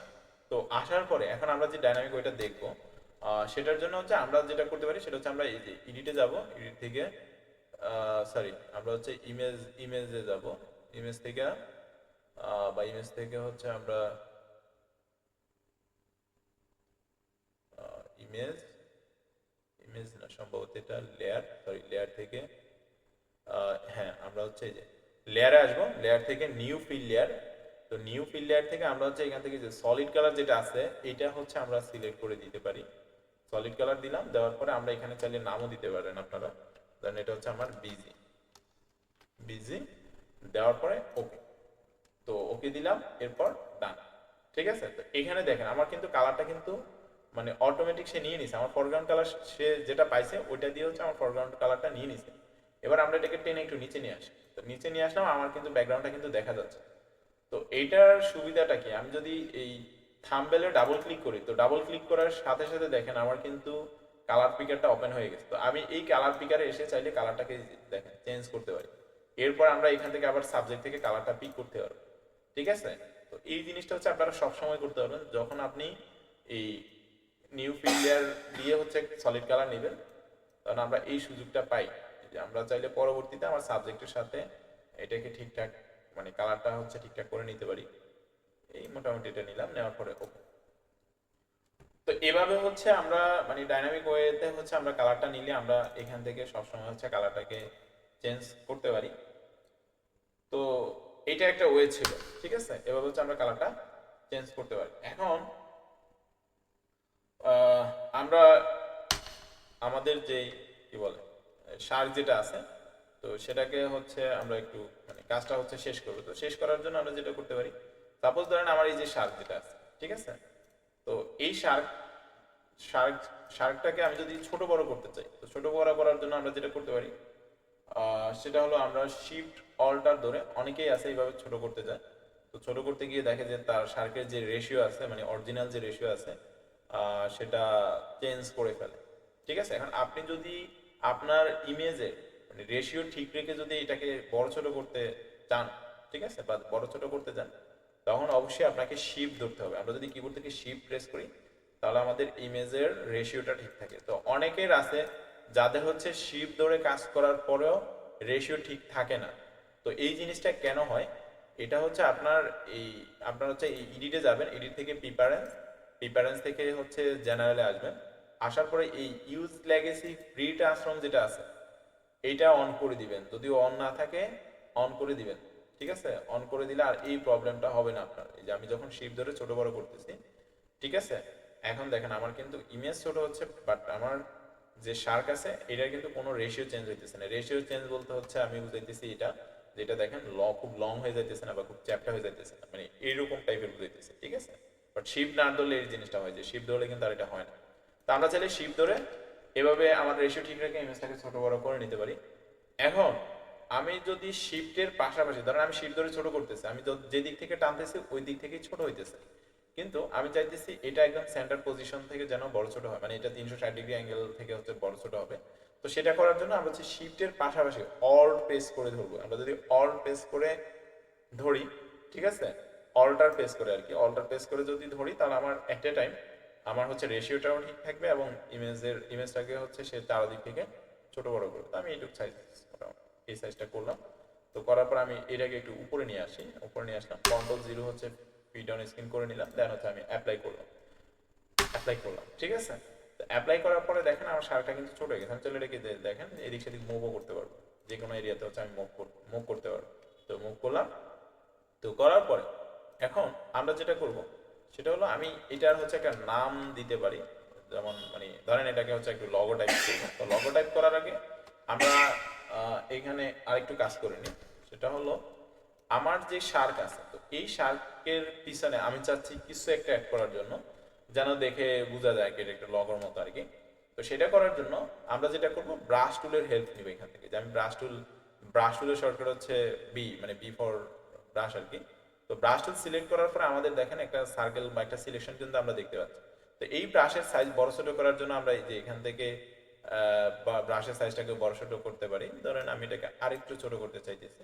[SPEAKER 1] তো আসার পরে এখন আমরা যে ডাইনামিক ওয়েটা দেখবো সেটার জন্য হচ্ছে আমরা যেটা করতে পারি সেটা হচ্ছে আমরা এই যে এডিটে যাব, এডিট থেকে সরি আমরা হচ্ছে ইমেজে যাব, ইমেজ থেকে বা ইমেজ থেকে হচ্ছে আমরা ইমেজ ইমেজ না সম্ভবত এটা লেয়ার, সরি লেয়ার থেকে হ্যাঁ আমরা হচ্ছে এই যে লেয়ারে আসবো, লেয়ার থেকে নিউ ফিল লেয়ার। তো নিউ ফিল লেয়ার থেকে আমরা হচ্ছে এখান থেকে যে সলিড কালার যেটা আছে এটা হচ্ছে আমরা সিলেক্ট করে দিতে পারি। সলিড কালার দিলাম, দেওয়ার পরে আমরা এখানে চাইলে নামও দিতে পারেন আপনারা, দেন এটা হচ্ছে আমার বিজি বিজি, দেওয়ার পরে ওকে। তো ওকে দিলাম, এরপর ডান, ঠিক আছে। তো এখানে দেখেন আমার কিন্তু কালারটা কিন্তু মানে অটোমেটিক সে নিয়ে নিছে, আমার ফরগ্রাউন্ড কালার সে যেটা পাইছে ওইটা দিয়ে হচ্ছে আমার ফরগ্রাউন্ড কালারটা নিয়ে নিছে। এবার আমরা এটাকে টেনে একটু নিচে নিয়ে আসি, তো নিচে নিয়ে আসলাম, আমার কিন্তু ব্যাকগ্রাউন্ডটা কিন্তু দেখা যাচ্ছে। তো এইটার সুবিধাটা কি, আমি যদি এই থাম্বনেলে ডাবল ক্লিক করি, তো ডাবল ক্লিক করার সাথে সাথে দেখেন আমার কিন্তু কালার পিকারটা ওপেন হয়ে গেছে। তো আমি এই কালার পিকারে এসে চাইলে কালারটাকে দেখেন চেঞ্জ করতে পারি। এরপর আমরা এখান থেকে আবার সাবজেক্ট থেকে কালারটা পিক করতে পারবো, ঠিক আছে। তো এই জিনিসটা হচ্ছে আপনারা সবসময় করতে পারবেন যখন আপনি এই নিউ ফিল্ডার দিয়ে হচ্ছে সলিড কালার নেবেন, তখন আমরা এই সুযোগটা পাই যে আমরা চাইলে পরবর্তীতে আমার সাবজেক্টের সাথে এটাকে ঠিকঠাক মানে কালারটা হচ্ছে ঠিকঠাক করে নিতে পারি। এই মোটামুটি এটা নিলাম, নেওয়ার পরে ওকে। তো এভাবে হচ্ছে আমরা মানে ডাইনামিক ওয়েতে হচ্ছে আমরা কালারটা নিলে আমরা এখান থেকে সবসময় হচ্ছে কালারটাকে চেঞ্জ করতে পারি। তো এটা একটা ওয়ে ছিল, ঠিক আছে, এভাবে হচ্ছে আমরা কালারটা চেঞ্জ করতে পারি। এখন আমরা আমাদের যে কি বলে শার্ক যেটা আছে, তো সেটাকে হচ্ছে আমরা একটু মানে কাজটা হচ্ছে শেষ করবো। তো শেষ করার জন্য আমরা যেটা করতে পারি, সাপোজ ধরেন আমার এই যে শার্ক যেটা আছে, ঠিক আছে, তো এই শার্ক শার্কটাকে আমি যদি ছোট বড় করতে চাই, তো ছোট বড় করার জন্য আমরা যেটা করতে পারি সেটা হলো আমরা শিফট অল্টার ধরে, অনেকেই আছে এইভাবে ছোট করতে যায়। তো ছোট করতে গিয়ে দেখে যে তার শার্কের যে রেশিও আছে মানে অরিজিনাল যে রেশিও আছে সেটা চেঞ্জ করে ফেলে, ঠিক আছে। এখন আপনি যদি আপনার ইমেজে মানে রেশিও ঠিক রেখে যদি এটাকে বড় ছোট করতে চান, ঠিক আছে, বা বড় ছোট করতে চান, তখন অবশ্যই আপনাকে শিফট ধরতে হবে। আমরা যদি কিবোর্ড থেকে শিফট প্রেস করি তাহলে আমাদের ইমেজের রেশিওটা ঠিক থাকে। তো অনেকের আছে যাদের হচ্ছে শিফট ধরে কাজ করার পরেও রেশিও ঠিক থাকে না। তো এই জিনিসটা কেন হয়, এটা হচ্ছে আপনার এই আপনার হচ্ছে এই এডিটে যাবেন, এডিট থেকে প্রিপারেন্স থেকে হচ্ছে জেনারেলে আসবেন, আসার পরে এই ইউজ লেগেসি ফ্রি ট্রান্সফর্ম যেটা আছে এইটা অন করে দিবেন, যদিও অন না থাকে অন করে দিবেন, ঠিক আছে। অন করে দিলে আর এই প্রবলেমটা হবে না আপনার। এই যে আমি যখন শিফট ধরে ছোট বড় করতেছি, ঠিক আছে, এখন দেখেন আমার কিন্তু ইমেজ ছোট হচ্ছে বাট আমার যে শার্ক আছে এটা কিন্তু কোনো রেশিও চেঞ্জ হইতেছে না। রেশিও চেঞ্জ বলতে হচ্ছে আমি বুঝাইতেছি এটা, যেটা দেখেন খুব লং হয়ে যাইতেছে না বা খুব চ্যাপ্টা হয়ে যাইতেছে না, মানে এইরকম টাইপের বুঝাইতেছে, ঠিক আছে। বাট শিপ না ধরলে এই জিনিসটা হয়, যে শিপ ধরলে কিন্তু আর এটা হয় না। তো আমরা চাইলে শিপ ধরে এভাবে আমার রেশিও ঠিক রেখে ইমেজটাকে ছোট বড় করে নিতে পারি। এখন আমি যদি শিফটের পাশাপাশি, ধরেন আমি শিফট ধরে ছোট করতেছি, আমি যে দিক থেকে টানতেছি ওই দিক থেকেই ছোট হইতেছে, কিন্তু আমি চাইতেছি এটা একদম সেন্টার পজিশন থেকে যেন বড় ছোট হয়, মানে এটা 360 ডিগ্রি অ্যাঙ্গেল থেকে হচ্ছে বড় ছোট হবে। তো সেটা করার জন্য আমরা হচ্ছে শিফটের পাশাপাশি অল্ট প্রেস করে ধরবো। আমরা যদি অল্ট প্রেস করে ধরি, ঠিক আছে, অল্টার প্রেস করে আর কি, অল্টার প্রেস করে যদি ধরি তাহলে আমার এট এ টাইম আমার হচ্ছে রেশিওটাও ঠিক থাকবে এবং ইমেজটাকে হচ্ছে সে চারদিক থেকে ছোট বড় করবে। তো আমি এইটুকু সাইজ, এই সাইজটা করলাম। তো করার পর আমি এটাকে একটু উপরে নিয়ে আসি, উপরে নিয়ে আসলাম, Ctrl 0 হচ্ছে ফিট অন স্ক্রিন করে নিলাম, দেন হচ্ছে আমি অ্যাপ্লাই করলাম, ঠিক আছে। তো অ্যাপ্লাই করার পরে দেখেন আমার শার্টটা কিন্তু ছোট হয়ে গেছে। আমি চলে রেখে দেখেন এদিক সেদিক মুভও করতে পারবো, যে কোনো এরিয়াতে হচ্ছে আমি মুভ করতে পারবো। তো মুভ করলাম। তো করার পরে এখন আমরা যেটা করব সেটা হলো আমি এটার হচ্ছে একটা নাম দিতে পারি। যেমন মানে ধরেন এটাকে হচ্ছে একটু লগো টাইপ করবো। তো লগো টাইপ করার আগে আমরা এখানে আরেকটু কাজ করে নিই। সেটা হলো আমার যে শার্ক আছে, তো এই শার্কের পিছনে আমি চাচ্ছি কিছু একটা অ্যাড করার জন্য, যেন দেখে বোঝা যায় কি এটা একটা লগোর মতো আর কি। তো সেটা করার জন্য আমরা যেটা করব, ব্রাশ টুলের হেল্প নিব এখান থেকে। যে আমি ব্রাশ টুলের শর্টকাট হচ্ছে বি, মানে বি ফর ব্রাশ আর কি। তো ব্রাশ টুল সিলেক্ট করার পরে আমাদের দেখেন একটা সার্কেল বা একটা সিলেকশন কিন্তু আমরা দেখতে পাচ্ছি। তো এই ব্রাশের সাইজ বড় ছোট করার জন্য আমরা এই যে এখান থেকে ব্রাশের সাইজটাকে বড় ছোট করতে পারি। ধরেন আমি এটাকে আরেকটু ছোট করতে চাইতেছি,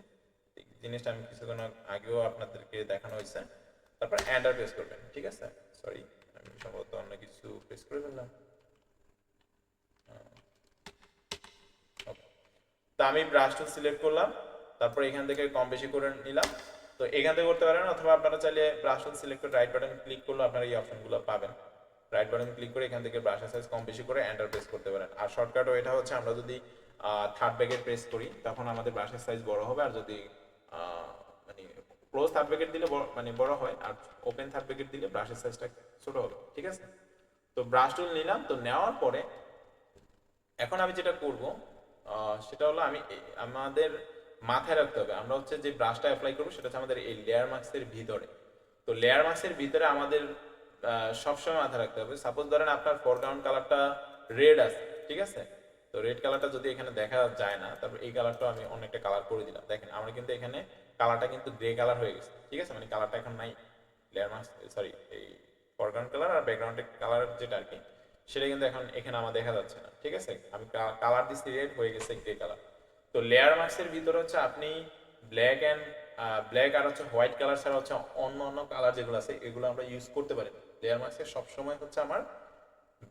[SPEAKER 1] জিনিসটা আমি কিছুক্ষণ আগেও আপনাদেরকে দেখানো হয়েছে। তারপর এন্টার প্রেস করবেন, ঠিক আছে। সরি, আমি সম্ভবত অন্য কিছু প্রেস করে ফেললাম। তো আমি ব্রাশ টুল সিলেক্ট করলাম, তারপর এখান থেকে কম বেশি করে নিলাম। তো এখান থেকে করতে পারেন, অথবা আপনারা চাইলে ব্রাশ টুল সিলেক্ট করে রাইট বাটন ক্লিক করলে আপনারা এই অপশনগুলো পাবেন। রাইট বাটন ক্লিক করে এখান থেকে ব্রাশের সাইজ কম বেশি করে এন্টার প্রেস করতে পারেন। আর শর্টকাটও এটা হচ্ছে, আমরা যদি থার্ড ব্যাকেট প্রেস করি তখন আমাদের ব্রাশের সাইজ বড় হবে, আর যদি মানে ক্লোজ থার্ড ব্যাকেট দিলে মানে বড় হয়, আর ওপেন থার্ড ব্যাকেট দিলে ব্রাশের সাইজটা ছোট হবে, ঠিক আছে। তো ব্রাশ টুল নিলাম। তো নেওয়ার পরে এখন আমি যেটা করব সেটা হলো আমাদের মাথায় রাখতে হবে, আমরা হচ্ছে যে ব্রাশটা অ্যাপ্লাই করবো সেটা হচ্ছে আমাদের এই লেয়ার মাস্কের ভিতরে। তো লেয়ার মাস্কের ভিতরে আমাদের সবসময় মাথায় রাখতে হবে, সাপোজ ধরেন আপনার ফরগ্রাউন্ড কালারটা রেড আছে, ঠিক আছে। তো রেড কালারটা যদি এখানে দেখা যায় না, তারপর এই কালারটা আমি অন্য একটা কালার করে দিলাম, দেখেন আমরা কিন্তু এখানে কালারটা কিন্তু গ্রে কালার হয়ে গেছে, ঠিক আছে, মানে কালারটা এখন নাই। লেয়ার মাস্ক, সরি, এই ফরগ্রাউন্ড কালার আর ব্যাকগ্রাউন্ডের কালার যেটা আর কি, সেটা কিন্তু এখন এখানে আমার দেখা যাচ্ছে না, ঠিক আছে। আমি কালার দিচ্ছি রেড, হয়ে গেছে গ্রে কালার। তো লেয়ার মাস্কের ভিতরে হচ্ছে আপনি ব্ল্যাক আর হচ্ছে হোয়াইট কালার ছাড়া হচ্ছে অন্য অন্য কালার যেগুলো আছে এগুলো আমরা ইউজ করতে পারি। লেয়ার মাস্কে সবসময় হচ্ছে আমার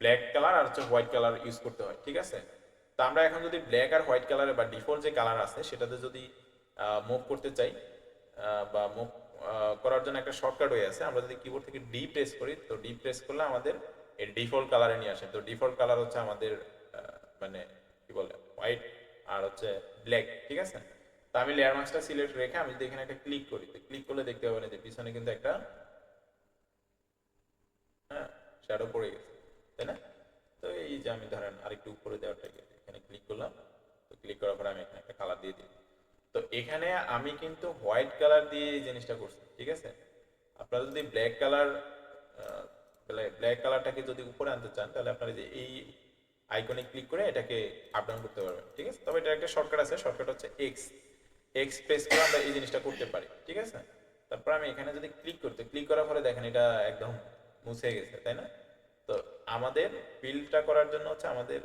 [SPEAKER 1] ব্ল্যাক কালার আর হচ্ছে হোয়াইট কালার ইউজ করতে হয়, ঠিক আছে। তো আমরা এখন যদি ব্ল্যাক আর হোয়াইট কালারে বা ডিফল্ট যে কালার আছে সেটাতে যদি মুভ করতে চাই, বা মুভ করার জন্য একটা শর্টকাট হয়ে আছে, আমরা যদি কিবোর্ড থেকে ডি প্রেস করি, তো ডি প্রেস করলে আমাদের এই ডিফল্ট কালারে নিয়ে আসে। তো ডিফল্ট কালার হচ্ছে আমাদের মানে কি বলে হোয়াইট আর হচ্ছে ব্ল্যাক, ঠিক আছে। তো আমি লেয়ার মাস্কটা সিলেক্ট রেখে আমি যদি এখানে একটা ক্লিক করি, তো ক্লিক করলে দেখতে পাবেন যে পিছনে কিন্তু একটা হ্যাঁ শ্যাডো পড়ে গেছে, তাই না। তো এই যে আমি ধরেন আরেকটু উপরে দেওয়াটাকে এখানে ক্লিক করলাম। তো ক্লিক করার পরে আমি এখানে একটা কালার দিয়ে দিই। তো এখানে আমি কিন্তু হোয়াইট কালার দিয়ে এই জিনিসটা করছি, ঠিক আছে। আপনারা যদি ব্ল্যাক কালারটাকে যদি উপরে আনতে চান তাহলে আপনারা যে এই আইকনে ক্লিক করে এটাকে আপ ডাউন করতে পারবেন, ঠিক আছে। তবে এটা একটা শর্টকাট আছে, শর্টকাট হচ্ছে এক্স, এক্স প্রেস করে আমরা এই জিনিসটা করতে পারি, ঠিক আছে। তারপর আমি এখানে যদি ক্লিক করার পরে দেখেন এটা একদম মুছে গেছে, তাই না। তো আমাদের ফিলটা করার জন্য হচ্ছে আমাদের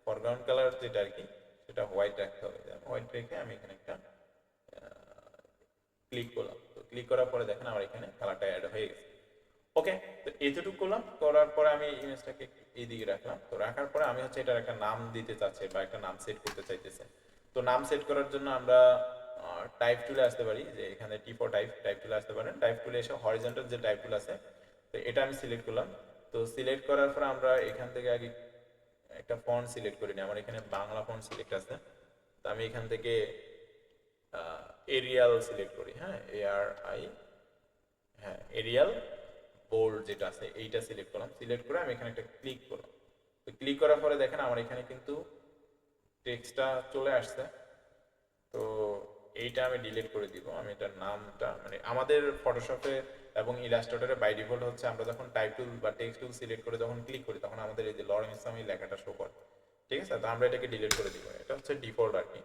[SPEAKER 1] ফরগ্রাউন্ড কালার যেটা আর কি সেটা হোয়াইট রাখতে হবে। হোয়াইট রেখে আমি এখানে একটা ক্লিক করলাম। তো ক্লিক করার পরে দেখেন আমার এখানে কালারটা অ্যাড হয়ে গেছে। ওকে, তো এতটুকু করলাম, করার পরে আমি ইমেজটাকে এইদিকে রাখলাম। তো রাখার পরে আমি হচ্ছে এটার একটা নাম দিতে চাচ্ছি বা একটা নাম সেট করতে চাইতেছে। তো নাম সেট করার জন্য আমরা টাইপ টুলে আসতে পারি, যে এখানে টি ফর টাইপ টুলে আসতে পারেন। টাইপ টুলে এসে হরিজন্টাল যে টাইপ টুল আছে, তো এটা আমি সিলেক্ট করলাম। তো সিলেক্ট করার পর আমরা এখান থেকে আগে একটা ফন্ট সিলেক্ট করি নি, আমার এখানে বাংলা ফন্ট সিলেক্ট আছে। তো আমি এখান থেকে এরিয়াল সিলেক্ট করি, হ্যাঁ, ARI, হ্যাঁ এরিয়াল বোল্ড যেটা আছে এইটা সিলেক্ট করলাম। সিলেক্ট করে আমি এখানে একটা ক্লিক করলাম। তো ক্লিক করার পরে দেখেন আমার এখানে কিন্তু টেক্সটটা চলে আসছে। তো এইটা আমি ডিলিট করে দিব। আমি এটার নামটা মানে আমাদের ফটোশপে এবং ইলাস্ট্রেটরে বাই ডিফল্ট হচ্ছে আমরা যখন টাইপ টুল বা টেক্সট টুল সিলেক্ট করে যখন ক্লিক করি তখন আমাদের এই যে লরেন ইসলাম এই লেখাটা শো করে, ঠিক আছে? তো আমরা এটাকে ডিলিট করে দিব, এটা হচ্ছে ডিফল্ট আর কি।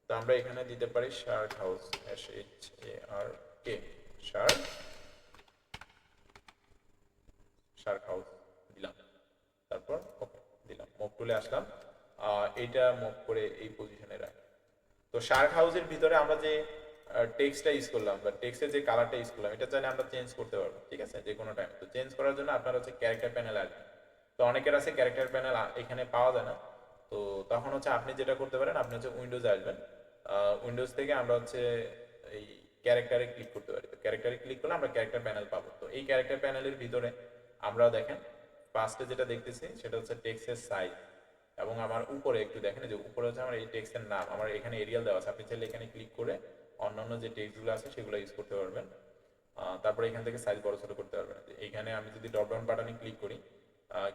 [SPEAKER 1] তো আমরা এখানে দিতে পারি shirt house, SHARK, shirt Shark house দিলাম, তারপর ওকে দিলাম, মুভ টুলে আসলাম, এইটা মুভ করে এই পজিশনে রাখি। তো শার্ক হাউসের ভিতরে আমরা যে টেক্সটটা ইউজ করলাম বা টেক্সটের যে কালারটা ইউজ করলাম এটা চাইলে আমরা চেঞ্জ করতে পারবো, ঠিক আছে, যে কোনো টাইম। তো চেঞ্জ করার জন্য আপনার হচ্ছে ক্যারেক্টার প্যানেল আসবে। তো অনেকের আছে ক্যারেক্টার প্যানেল এখানে পাওয়া যায় না। তো তখন হচ্ছে আপনি যেটা করতে পারেন, আপনি হচ্ছে উইন্ডোজে আসবেন, উইন্ডোজ থেকে আমরা হচ্ছে এই ক্যারেক্টারে ক্লিক করতে পারি। তো ক্যারেক্টারে ক্লিক করলে আমরা ক্যারেক্টার প্যানেল পাবো। তো এই ক্যারেক্টার প্যানেলের ভিতরে আমরা দেখেন ফার্স্টে যেটা দেখতেছি সেটা হচ্ছে টেক্সটের সাইজ, এবং আমার উপরে একটু দেখেন যে উপরে হচ্ছে আমার এই টেক্সটের নাম, আমার এখানে এরিয়াল দেওয়া আছে। আপনি চাইলে এখানে ক্লিক করে অন্যান্য যে টেক্সটগুলো আছে সেগুলো ইউজ করতে পারবেন। তারপরে এখান থেকে সাইজ বড় ছোট করতে পারবেন। এইখানে আমি যদি ড্রপ ডাউন বাটনে ক্লিক করি,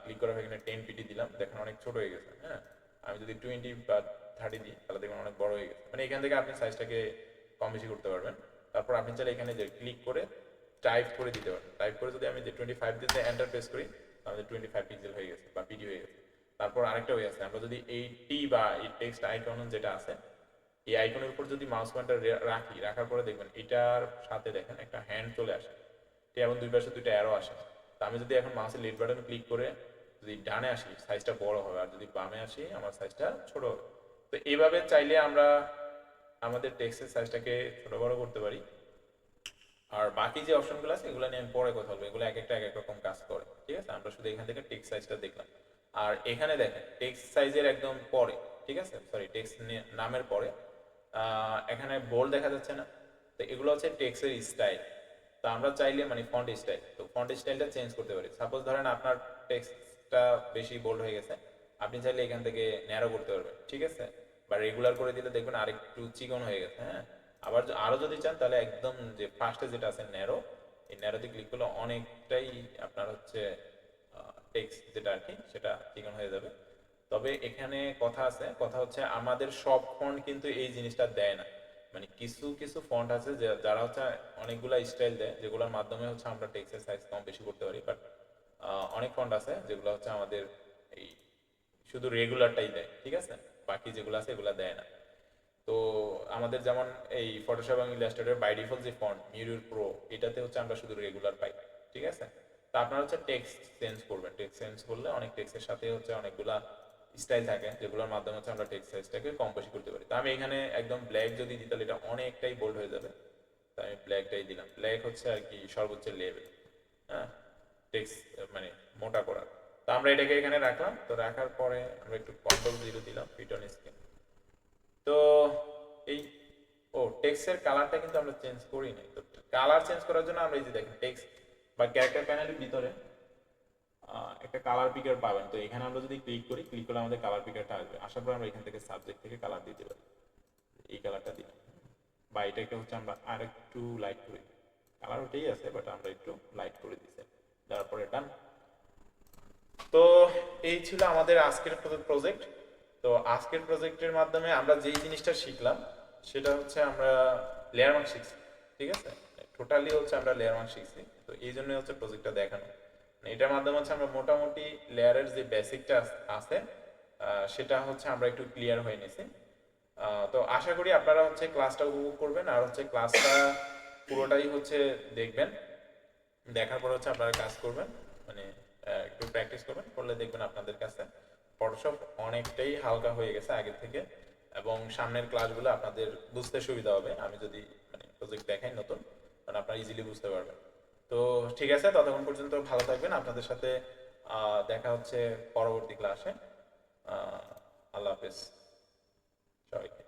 [SPEAKER 1] ক্লিক করার এখানে 10 পিটি দিলাম, দেখেন অনেক ছোট হয়ে গেছে। হ্যাঁ, আমি যদি 20 বা 30 দিই তাহলে দেখবেন অনেক বড় হয়ে গেছে। মানে এখান থেকে আপনি সাইজটাকে কম বেশি করতে পারবেন। তারপর আপনি চাইলে এখানে যে ক্লিক করে টাইপ করে দিতে পারবেন। টাইপ করে যদি আমি যে 25 দিতে এন্টার প্রেস করি তাহলে 25 পিক্সেল হয়ে গেছে বা পিডি হয়ে গেছে। তারপর আরেকটা ওয়ে আছে, আমরা যদি এই টি বা এই টেক্সট আইকন যেটা আছে এই আইকনের উপর যদি মাউস পয়েন্টার রাখি, রাখার পরে দেখবেন এটার সাথে দেখেন একটা হ্যান্ড চলে আসে, এবং দুই পাশে দুইটা অ্যারো আসে। তো আমি যদি এখন মাউসের লেফট বাটনে ক্লিক করে যদি ডানে আসি সাইজটা বড় হবে, আর যদি বামে আসি আমার সাইজটা ছোট হবে। তো এইভাবে চাইলে আমরা আমাদের টেক্সটের সাইজটাকে ছোট বড় করতে পারি। আর বাকি যে অপশনগুলো আছে এগুলো নিয়ে আমি পরে কথা বলবো, এগুলো এক একটা এক এক রকম কাজ করে, ঠিক আছে? আমরা শুধু এখান থেকে টেক্সট সাইজটা দেখলাম। আর এখানে দেখেন টেক্সট সাইজের একদম পরে, ঠিক আছে, সরি টেক্সট নামের পরে এখানে বোল্ড দেখা যাচ্ছে না? তো এগুলো হচ্ছে টেক্সটের স্টাইল। তো আমরা চাইলে মানে ফন্ট স্টাইল, তো ফন্ট স্টাইলটা চেঞ্জ করতে পারি। সাপোজ ধরেন আপনার টেক্সটটা বেশি বোল্ড হয়ে গেছে, আপনি চাইলে এখান থেকে ন্যারো করতে পারবেন, ঠিক আছে, বা রেগুলার করে দিলে দেখবেন আরেকটু চিকন হয়ে গেছে। হ্যাঁ, আবার আরো যদি চান তাহলে একদম যে ফার্স্টে যেটা আছে ন্যারো, এই ন্যারোতে ক্লিক করলে অনেকটাই আপনার হচ্ছে টেক্সট যেটা আর কি সেটা চিকন হয়ে যাবে। তবে এখানে কথা আছে, কথা হচ্ছে আমাদের সব ফন্ট কিন্তু এই জিনিসটা দেয় না। মানে কিছু কিছু ফন্ট আছে যারা হচ্ছে অনেকগুলা স্টাইল দেয়, যেগুলোর মাধ্যমে হচ্ছে আমরা টেক্সটের সাইজ কম বেশি করতে পারি। বাট অনেক ফন্ট আছে যেগুলো হচ্ছে আমাদের এই শুধু রেগুলারটাই দেয়, ঠিক আছে, বাকি যেগুলো আছে এগুলো দেয় না। তো আমাদের যেমন এই ফটোশপ এবং ইলাস্ট্রেটর বাই ডিফল্ট যে ফন্ট মিরর প্রো, এটাতে হচ্ছে আমরা শুধু রেগুলার পাই, ঠিক আছে। তো আপনারা হচ্ছে টেক্সট চেঞ্জ করবেন, টেক্সট চেঞ্জ করলে অনেক টেক্সটের সাথে হচ্ছে অনেকগুলা স্টাইল থাকে যেগুলোর মাধ্যমে হচ্ছে আমরা টেক্সট সাইজটাকে কম বেশি করতে পারি। তো আমি এখানে একদম ব্ল্যাক যদি দিই তাহলে এটা অনেকটাই বোল্ড হয়ে যাবে। তো আমি ব্ল্যাকটাই দিলাম, ব্ল্যাক হচ্ছে আর কি সর্বোচ্চ লেভেল, হ্যাঁ, টেক্সট মানে মোটা করার। তো আমরা এটাকে এখানে রাখলাম। তো রাখার পরে আমরা একটু Ctrl 0 দিলাম, ফিট অন স্ক্রিন। তো এই টেক্সটের কালারটা কিন্তু আমরা চেঞ্জ করি নাই। তো কালার চেঞ্জ করার জন্য আমরা এই যে দেখেন টেক্সট বা ক্যারেক্টার প্যানেলের ভিতরে একটা কালার পিকার পাবেন। তো এখানে আমরা যদি ক্লিক করি, ক্লিক করলে আমাদের কালার পিকারটা আসবে। আসার পর আমরা এখান থেকে সাবজেক্ট থেকে কালার দিতে পারি, এই কালারটা দিলাম, বা এটাকে হচ্ছে আমরা আর একটু লাইট করে দিই। কালার ওটাই আছে বাট আমরা একটু লাইট করে দিচ্ছি, তারপরে ডান। তো এই ছিল আমাদের আজকের প্রজেক্ট। তো আজকের প্রজেক্টের মাধ্যমে আমরা যেই জিনিসটা শিখলাম সেটা হচ্ছে আমরা লেয়ার মার্ক শিখছি, ঠিক আছে, টোটালি হচ্ছে আমরা লেয়ার মার্ক শিখছি। তো এই জন্য হচ্ছে প্রজেক্টটা দেখানো, এটার মাধ্যমে হচ্ছে আমরা মোটামুটি লেয়ারের যে বেসিকটা আছে সেটা হচ্ছে আমরা একটু ক্লিয়ার হয়ে নিছি। তো আশা করি আপনারা হচ্ছে ক্লাসটা উপভোগ করবেন, আর হচ্ছে ক্লাসটা পুরোটাই হচ্ছে দেখবেন। দেখার পর হচ্ছে আপনারা কাজ করবেন, মানে একটু প্র্যাকটিস করবেন, করলে দেখবেন আপনাদের কাছে ফটোশপ অনেকটাই হালকা হয়ে গেছে আগের থেকে, এবং সামনের ক্লাসগুলো আপনাদের বুঝতে সুবিধা হবে। আমি যদি মানে প্রজেক্ট দেখাই নতুন, মানে আপনারা ইজিলি বুঝতে পারবেন। তো ঠিক আছে, ততক্ষণ পর্যন্ত ভালো থাকবেন। আপনাদের সাথে দেখা হচ্ছে পরবর্তী ক্লাসে। আল্লাহ হাফেজ সবাইকে।